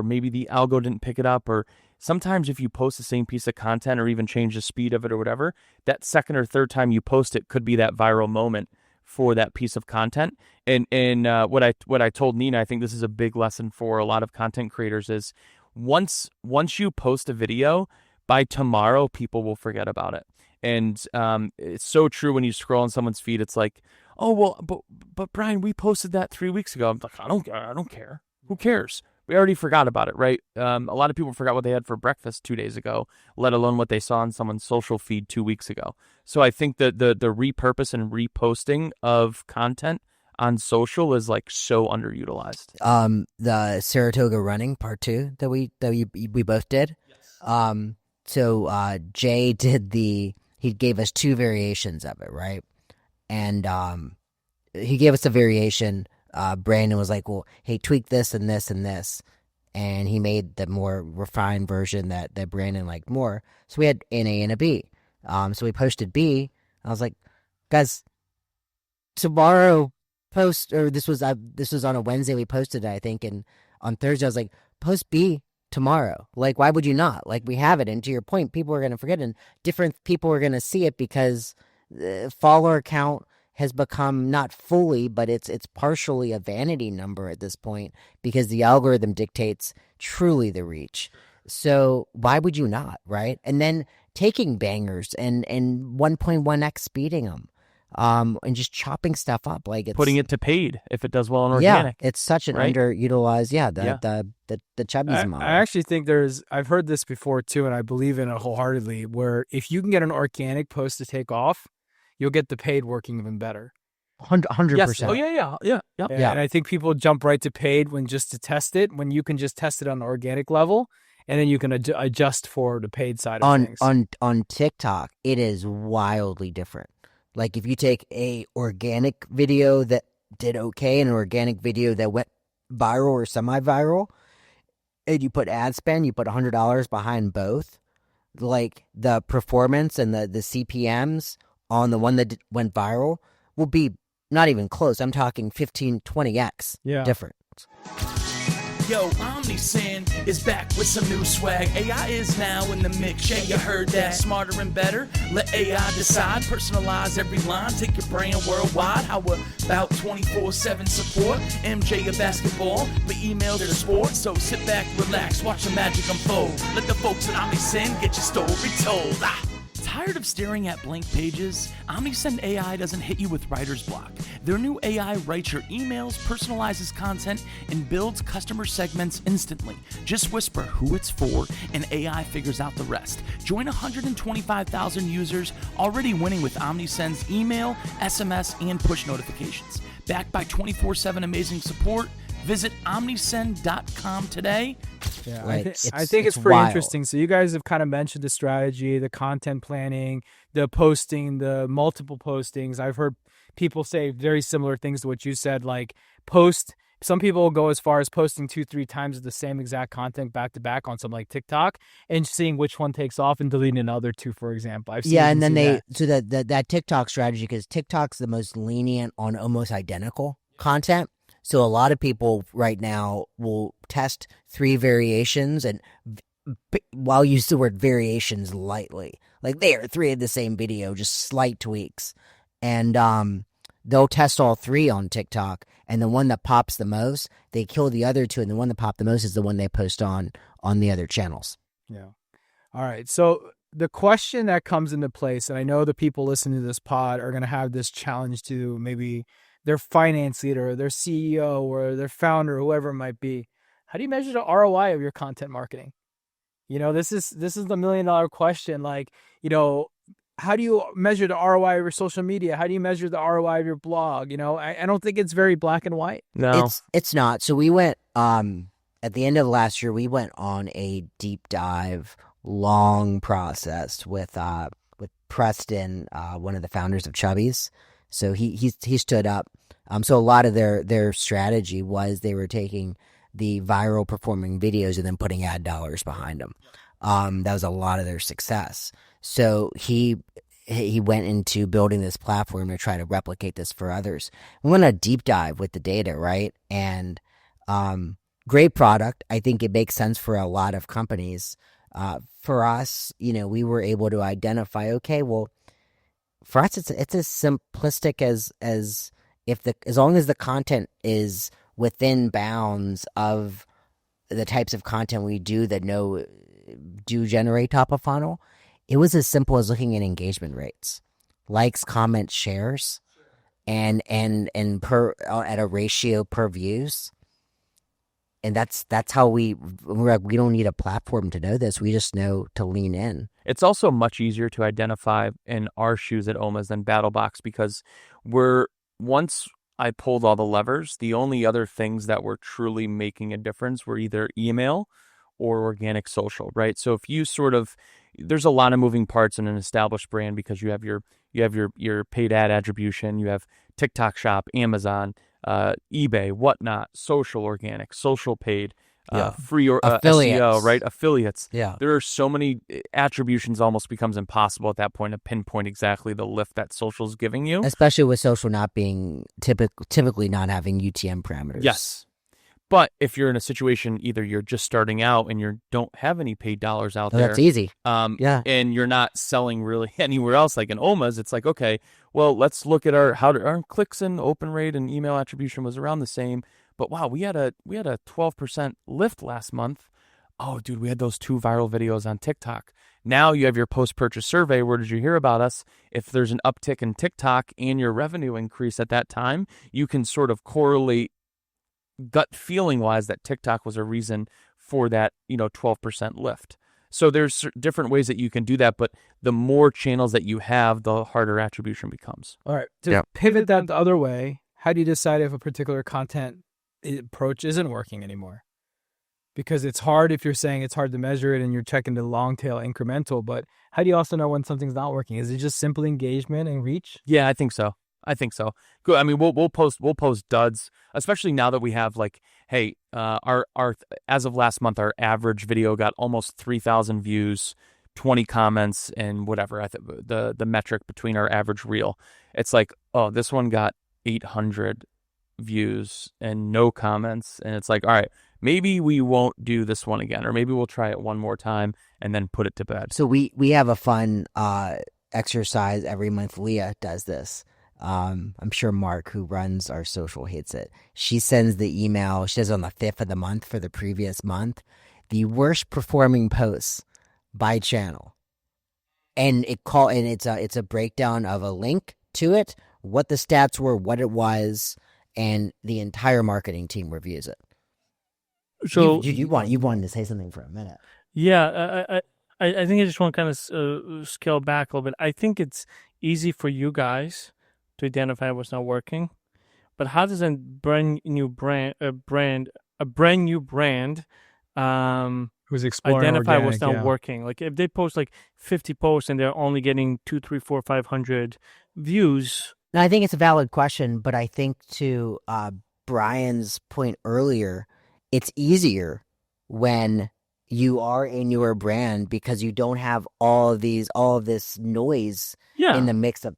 maybe the algo didn't pick it up, or sometimes if you post the same piece of content or even change the speed of it or whatever, that second or third time you post it could be that viral moment for that piece of content. And what I told Nina, I think this is a big lesson for a lot of content creators, is once you post a video, by tomorrow people will forget about it. And it's so true when you scroll on someone's feed, it's like, oh well, but Brian, we posted that 3 weeks ago. I'm like, I don't care. Who cares? we already forgot about it, right? A lot of people forgot what they had for breakfast 2 days ago, let alone what they saw on someone's social feed 2 weeks ago. So I think that the repurpose and reposting of content on social is like so underutilized. The Saratoga running part 2 that we both did. Yes. So Jay did he gave us 2 variations of it, right? And he gave us a variation. Brandon was like, well, hey, tweak this and this and this. And he made the more refined version that Brandon liked more. So we had an A and a B. So we posted B. I was like, guys, tomorrow post, or this was on a Wednesday we posted it, I think, and on Thursday I was like, post B tomorrow. Like, why would you not? Like, we have it, and to your point, people are going to forget, and different people are going to see it because the follower count has become not fully, but it's partially a vanity number at this point because the algorithm dictates truly the reach. So why would you not, right? And then taking bangers and 1.1x speeding them, and just chopping stuff up, like it's Putting it to paid if it does well on organic. Yeah, it's such an right? underutilized. The Chubby's model. I actually think I've heard this before too, and I believe in it wholeheartedly. Where if you can get an organic post to take off, you'll get the paid working even better. 100%. Yes. Oh yeah. And I think people jump right to paid when just to test it, when you can just test it on the organic level, and then you can adjust for the paid side of things. On TikTok, it is wildly different. Like if you take a organic video that did okay and an organic video that went viral or semi-viral, and you put ad spend, you put $100 behind both, like the performance and the CPMs on the one that went viral will be not even close. I'm talking 15-20x different. Yo, OmniSend is back with some new swag. AI is now in the mix. Yeah, you heard that. Smarter and better. Let AI decide. Personalize every line. Take your brand worldwide. How about 24/7 support? MJ of basketball, but email to the sport. So sit back, relax, watch the magic unfold. Let the folks at OmniSend get your story told. Tired of staring at blank pages? OmniSend AI doesn't hit you with writer's block. Their new AI writes your emails, personalizes content, and builds customer segments instantly. Just whisper who it's for, and AI figures out the rest. Join 125,000 users already winning with OmniSend's email, SMS, and push notifications. Backed by 24/7 amazing support. Visit omnisend.com today. Yeah, Right. I think it's pretty wild. interesting. So you guys have kind of mentioned the strategy, the content planning, the posting, the multiple postings. I've heard people say very similar things to what you said, like post. Some people will go as far as posting 2-3 times the same exact content back to back on something like TikTok and seeing which one takes off and deleting the other 2, for example. I've seen Yeah, and then that. that TikTok strategy, because TikTok's the most lenient on almost identical content. So a lot of people right now will test 3 variations, and while you use the word variations lightly, like they are 3 of the same video, just slight tweaks, and they'll test all 3 on TikTok, and the one that pops the most, they kill the other 2, and the one that popped the most is the one they post on the other channels. Yeah. All right. So the question that comes into place, and I know the people listening to this pod are going to have this challenge to maybe their finance leader, or their CEO, or their founder, whoever it might be. How do you measure the ROI of your content marketing? You know, this is the $1 million question. Like, you know, how do you measure the ROI of your social media? How do you measure the ROI of your blog? You know, I don't think it's very black and white. No. It's not. So we went at the end of last year, we went on a deep dive, long process with Preston, one of the founders of Chubby's. So he stood up. So a lot of their strategy was they were taking the viral performing videos and then putting ad dollars behind them. That was a lot of their success. So he went into building this platform to try to replicate this for others. We went on a deep dive with the data, right? And great product. I think it makes sense for a lot of companies. For us, you know, we were able to identify, okay, well, for us, it's as simplistic as long as the content is within bounds of the types of content we do that do generate top of funnel. It was as simple as looking at engagement rates, likes, comments, shares, and per at a ratio per views. And that's how we're like, we don't need a platform to know this. We just know to lean in. It's also much easier to identify in our shoes at OMAs than BattleBox because once I pulled all the levers, the only other things that were truly making a difference were either email or organic social, right? So if you there's a lot of moving parts in an established brand because you have your paid ad attribution, you have TikTok Shop, Amazon, eBay, whatnot, social organic, social paid, free or Affiliates. SEO, right? Affiliates. Yeah. There are so many attributions, almost becomes impossible at that point to pinpoint exactly the lift that social's giving you. Especially with social not being typically not having UTM parameters. Yes. But if you're in a situation, either you're just starting out and you don't have any paid dollars out there. That's easy. And you're not selling really anywhere else, like in OMAs, it's like, okay, well, let's look at our clicks and open rate and email attribution was around the same. But wow, we had a 12% lift last month. Oh, dude, we had those 2 viral videos on TikTok. Now you have your post-purchase survey. Where did you hear about us? If there's an uptick in TikTok and your revenue increase at that time, you can sort of correlate gut feeling wise that TikTok was a reason for that, 12% lift. So there's different ways that you can do that, but the more channels that you have, the harder attribution becomes. All right. To pivot that the other way, how do you decide if a particular content approach isn't working anymore? Because it's hard if you're saying it's hard to measure it and you're checking the long tail incremental, but how do you also know when something's not working? Is it just simple engagement and reach? Yeah, I think so. Good. I mean, we'll post duds, especially now that we have like, hey, our as of last month, our average video got almost 3,000 views, 20 comments, and whatever. The metric between our average reel, it's like, oh, this one got 800 views and no comments, and it's like, all right, maybe we won't do this one again, or maybe we'll try it one more time and then put it to bed. So we have a fun exercise every month. Leah does this. I'm sure Mark, who runs our social, hates it. She sends the email. She says on the 5th of the month for the previous month, the worst performing posts by channel, and it's a breakdown of a link to it, what the stats were, what it was, and the entire marketing team reviews it. So you wanted to say something for a minute. Yeah, I think I just want to kind of scale back a little bit. I think it's easy for you guys to identify what's not working, but how does a brand new brand Who's exploring identify organic, what's not working? Like if they post like 50 posts and they're only getting 2, 3, 4, 500 views. Now, I think it's a valid question, but I think to Brian's point earlier, it's easier when you are a newer brand because you don't have all of this noise in the mix of.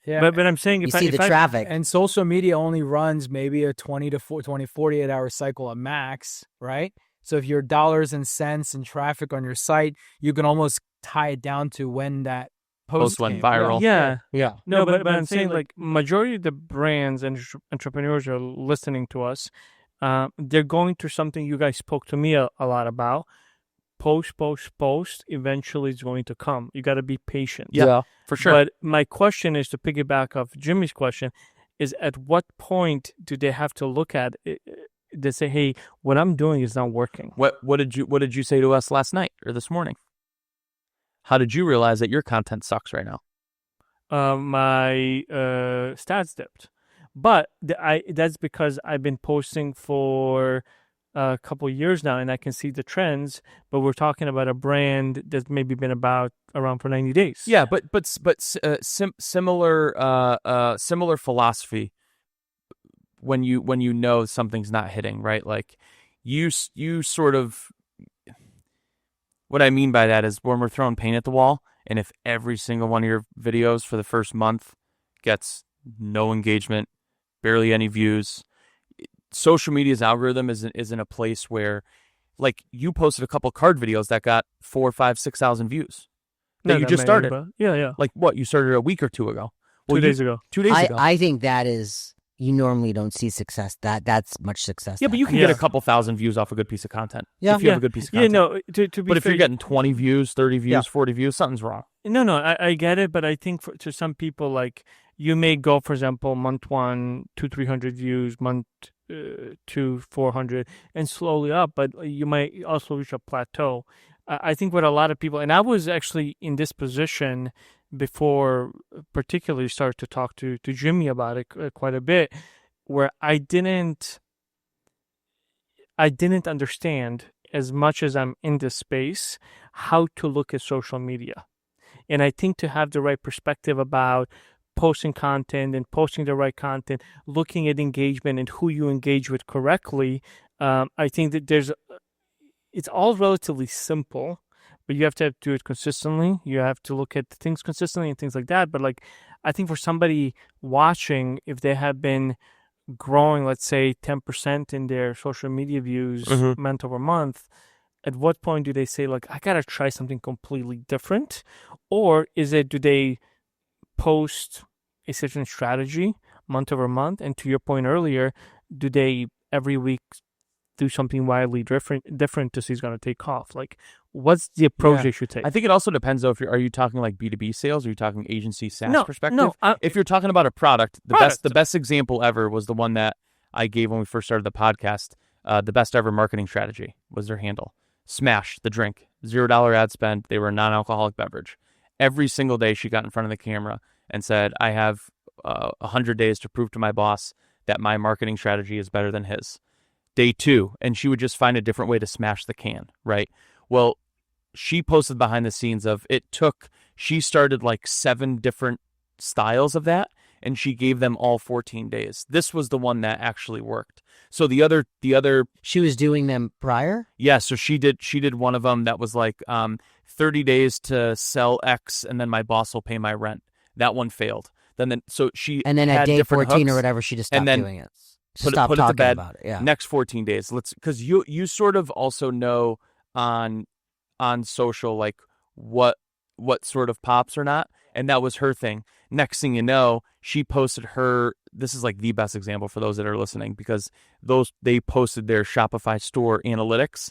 Yeah, but I'm saying you see the traffic. And social media only runs maybe a 48 hour cycle at max, right? So if your dollars and cents and traffic on your site, you can almost tie it down to when that post went came. viral. Yeah. No, but I'm saying like majority of the brands and entrepreneurs are listening to us. They're going through something you guys spoke to me a lot about. Post. Eventually, it's going to come. You got to be patient. Yeah, for sure. But my question is to piggyback off Jimmy's question: is at what point do they have to look at it? They say, "Hey, what I'm doing is not working." What did you say to us last night or this morning? How did you realize that your content sucks right now? My stats dipped, but that's because I've been posting for a couple of years now, and I can see the trends. But we're talking about a brand that's maybe been around for 90 days. Yeah, but similar philosophy. When you know something's not hitting, right? Like you sort of. What I mean by that is when we're throwing paint at the wall, and if every single one of your videos for the first month gets no engagement, barely any views, social media's algorithm isn't a place where, like, you posted a couple card videos that got 4,000, 5,000, 6,000 views that you just started. Yeah. Like what? You started a week or two ago. 2 days ago. 2 days ago. I think that is. You normally don't see success. That's much success. Yeah, but you can get a couple thousand views off a good piece of content. Yeah. If you have a good piece of content. Yeah, no, to be But if fair, you're getting 20 views, 30 views, 40 views, something's wrong. No, I get it, but I think to some people, like, you may go, for example, month 1 to 300 views, month 2 400, and slowly up, but you might also reach a plateau. I think what a lot of people, and I was actually in this position before, particularly started to talk to Jimmy about it quite a bit, where I didn't understand, as much as I'm in this space, how to look at social media. And I think to have the right perspective about posting content and posting the right content, looking at engagement and who you engage with correctly, I think that it's all relatively simple, but you have to do it consistently. You have to look at things consistently and things like that. But like, I think for somebody watching, if they have been growing, let's say 10% in their social media views month over month, at what point do they say, like, I gotta try something completely different? Or do they post a certain strategy month over month? And to your point earlier, do they every week do something wildly different to see it's going to take off? Like, what's the approach they should take? I think it also depends, though, are you talking like B2B sales, or are you talking agency SaaS perspective? No, if you're talking about a product, the best example ever was the one that I gave when we first started the podcast. The best ever marketing strategy was their handle. Smash, the drink, $0 ad spend. They were a non-alcoholic beverage. Every single day she got in front of the camera and said, I have 100 days to prove to my boss that my marketing strategy is better than his. Day 2, and she would just find a different way to smash the can, right? Well, she posted behind the scenes of she started like 7 different styles of that, and she gave them all 14 days. This was the one that actually worked. So the other she was doing them prior? Yeah, so she did one of them that was like 30 days to sell X, and then my boss will pay my rent. That one failed. So she and then at day 14 hooks, or whatever, she just stopped doing it. Put it to bed. About it. Yeah. Next 14 days. Because you sort of also know on social like what sort of pops or not, and that was her thing. Next thing you know, she posted this is like the best example for those that are listening, because they posted their Shopify store analytics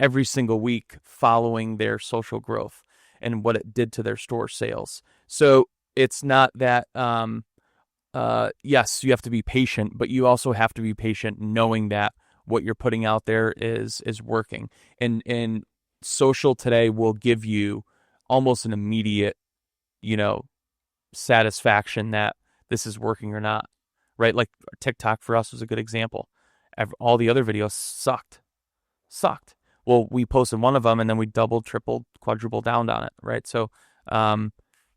every single week following their social growth and what it did to their store sales. So it's not that yes, you have to be patient, but you also have to be patient knowing that what you're putting out there is working. And social today will give you almost an immediate, satisfaction that this is working or not, right? Like TikTok for us was a good example. All the other videos sucked. Well, we posted one of them, and then we doubled, tripled, quadrupled down on it, right? So,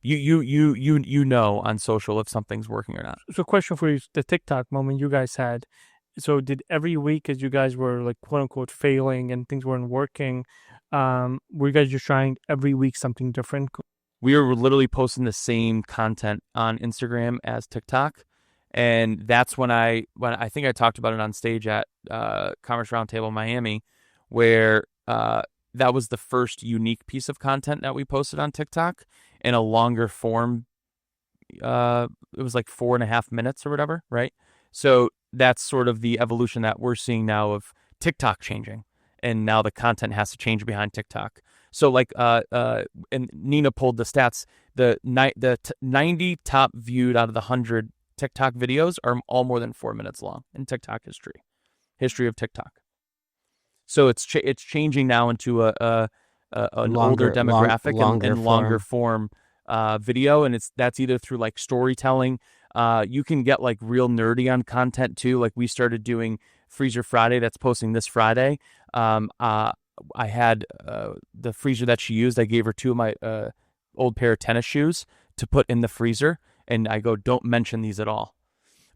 you know on social if something's working or not. So question for you, the TikTok moment you guys had, so did every week, as you guys were like quote unquote failing and things weren't working, were you guys just trying every week something different? We were literally posting the same content on Instagram as TikTok. And that's when I think I talked about it on stage at Commerce Roundtable Miami, where that was the first unique piece of content that we posted on TikTok in a longer form. It was like 4.5 minutes or whatever, right? So that's sort of the evolution that we're seeing now of TikTok changing, and now the content has to change behind TikTok. So like, and Nina pulled the stats. The 90 top viewed out of the 100 TikTok videos are all more than 4 minutes long in TikTok history of TikTok. So it's changing now into an older demographic and longer form video, and that's either through like storytelling. You can get like real nerdy on content too. Like we started doing Freezer Friday. That's posting this Friday. I had the freezer that she used. I gave her 2 of my old pair of tennis shoes to put in the freezer, and I go, don't mention these at all,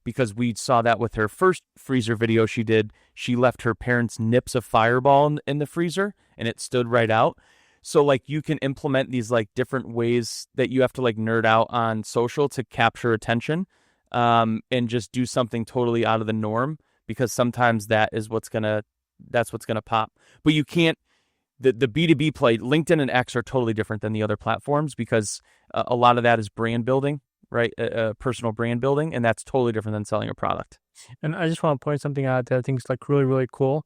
because we saw that with her first freezer video she did. She left her parents' nips of Fireball in the freezer, and it stood right out. So like you can implement these like different ways that you have to like nerd out on social to capture attention, and just do something totally out of the norm, because sometimes that's what's gonna pop. But you can't. The B2B play, LinkedIn and X are totally different than the other platforms, because a lot of that is brand building, right? Personal brand building, and that's totally different than selling a product. And I just want to point something out that I think is like really, really cool.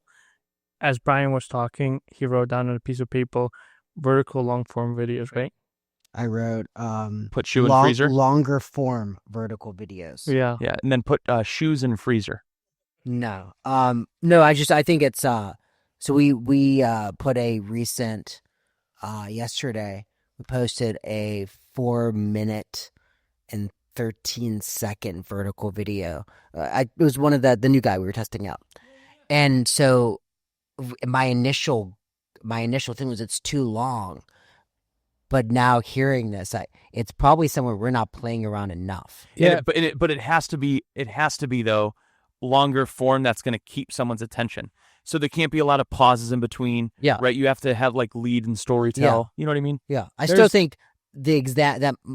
As Brian was talking, he wrote down on a piece of paper vertical long form videos, right? I wrote Put shoe in freezer. longer form vertical videos. Yeah. Yeah, and then put shoes in freezer. No. No, I think it's so we put a recent yesterday we posted a 4-minute and 13-second vertical video. It was one of the new guy we were testing out. And so my initial thing was it's too long. But now hearing this, it's probably somewhere we're not playing around enough. Yeah, but it has to be though longer form that's going to keep someone's attention. So there can't be a lot of pauses in between. Yeah. Right. You have to have like lead and story tell. You know what I mean? Yeah. I still think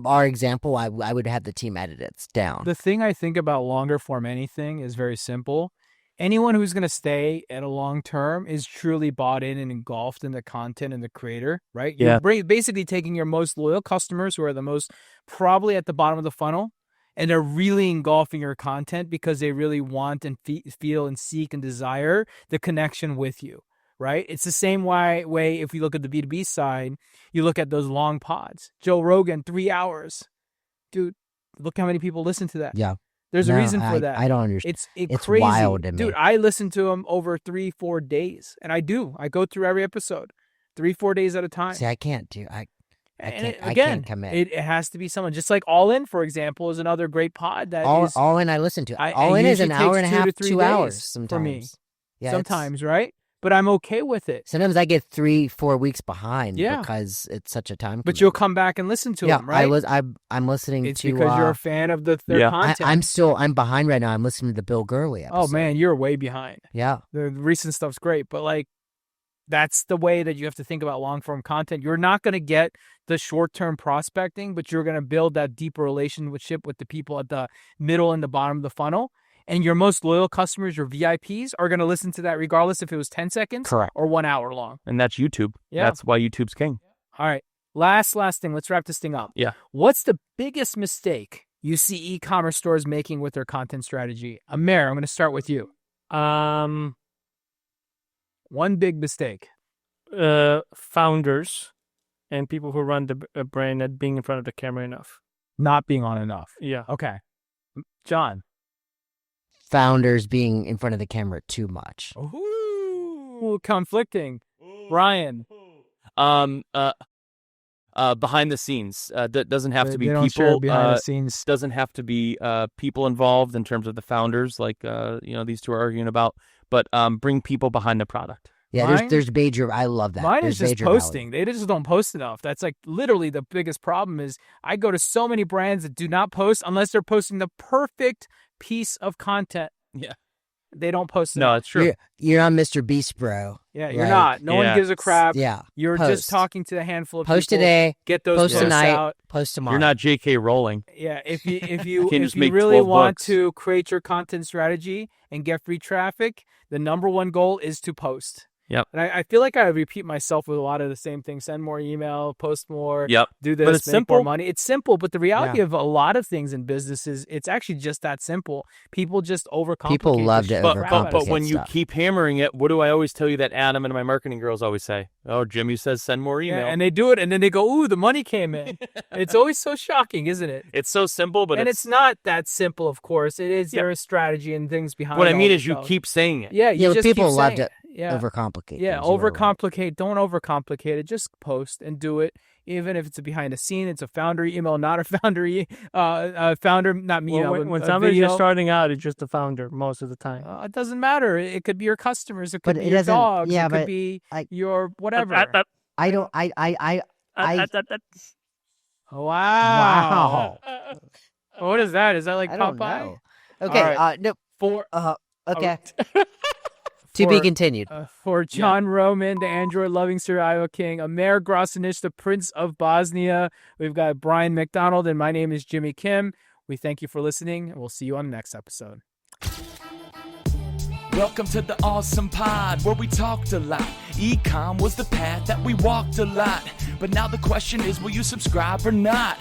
our example, I would have the team edit it down. The thing I think about longer form anything is very simple. Anyone who's going to stay at a long term is truly bought in and engulfed in the content and the creator, right? Yeah. You're basically taking your most loyal customers who are the most probably at the bottom of the funnel, and they're really engulfing your content because they really want and feel and seek and desire the connection with you, right? It's the same way if we look at the B2B side, you look at those long pods. Joe Rogan, 3 hours. Dude, look how many people listen to that. Yeah. There's a reason for that. I don't understand. It's crazy. Wild to me. Dude, I listen to them over 3-4 days. And I do. I go through every episode 3-4 days at a time. See, I can't do I I can't commit. It has to be someone. Just like All In, for example, is another great pod that All In I listen to. All In is an hour and a half, 2 hours sometimes. For me. Yeah, sometimes, right? But I'm okay with it. Sometimes I get 3-4 weeks behind Yeah. because it's such a time. But you'll come back and listen to them, right? I'm listening it's to. because you're a fan of their content. I'm behind right now. I'm listening to the Bill Gurley episode. Oh man, you're way behind. Yeah. The recent stuff's great, but like that's the way that you have to think about long form content. You're not going to get the short term prospecting, but you're going to build that deeper relationship with the people at the middle and the bottom of the funnel. And your most loyal customers, your VIPs, are going to listen to that regardless if it was 10 seconds Correct. or 1 hour long. And that's YouTube. Yeah. That's why YouTube's king. All right. Last thing. Let's wrap this thing up. Yeah. What's the biggest mistake you see e-commerce stores making with their content strategy? Amer, I'm going to start with you. One big mistake. Founders and people who run the brand not being in front of the camera enough. Not being on enough. Yeah. Okay. John. Founders being in front of the camera too much. Ooh, conflicting. Ryan. Behind the scenes. Doesn't have to be don't share people. behind the scenes. Doesn't have to be people involved in terms of the founders, like these two are arguing about. But bring people behind the product. Yeah, there's major. I love that. Mine there's is just posting. They just don't post enough. That's like literally the biggest problem. Is I go to so many brands that do not post unless they're posting the perfect piece of content. Yeah. They don't post No, enough. it's true. You're on Mr. Beast, bro. Yeah, you're Right. not. No one Yeah. gives a crap. Yeah. You're Post. just talking to a handful of Post people. today. Get those Post posts tonight. out. Post tomorrow. You're not J.K. Rowling. Yeah, if you Can't if just you make really 12 want books. to create your content strategy and get free traffic, the number one goal is to post. Yep. And I feel like I repeat myself with a lot of the same things. Send more email, post more, Yep. do this, But it's make simple. more money. It's simple, but the reality of a lot of things in business is it's actually just that simple. People just overcomplicate. People love the to shit But crap out of but it. when you stuff. keep hammering it, what do I always tell you that Adam and my marketing girls always say? Oh, Jimmy says send more email. Yeah, and they do it, and then they go, "Ooh, the money came in." It's always so shocking, isn't it? It's so simple, but And it's not that simple, of course. It is. Yeah. There is strategy and things behind. what I all mean the is you stuff. keep saying it. Yeah, Yeah, you but just people keep love saying to it. Yeah. overcomplicate. Yeah, things. You are right. overcomplicate. Don't overcomplicate it. Just post and do it. Even if it's a behind the scene, it's a founder email, not a founder, founder, not me. Well, when somebody's just starting out, it's just the founder most of the time. it doesn't matter. It could be your customers. It could But be it your doesn't- dogs. yeah, it could but be I- your whatever. I don't. I. Wow. What is that? Is that like I don't Popeye? know. Okay. All right. No. For Okay. To be For- continued. for John Roman, the Android loving Sir Iowa King, Amer Grosinic, the Prince of Bosnia. We've got Brian McDonald, and my name is Jimmy Kim. We thank you for listening, and we'll see you on the next episode. Welcome to the ASOM Pod, where we talked a lot. Ecom was the path that we walked a lot. But now the question is, will you subscribe or not?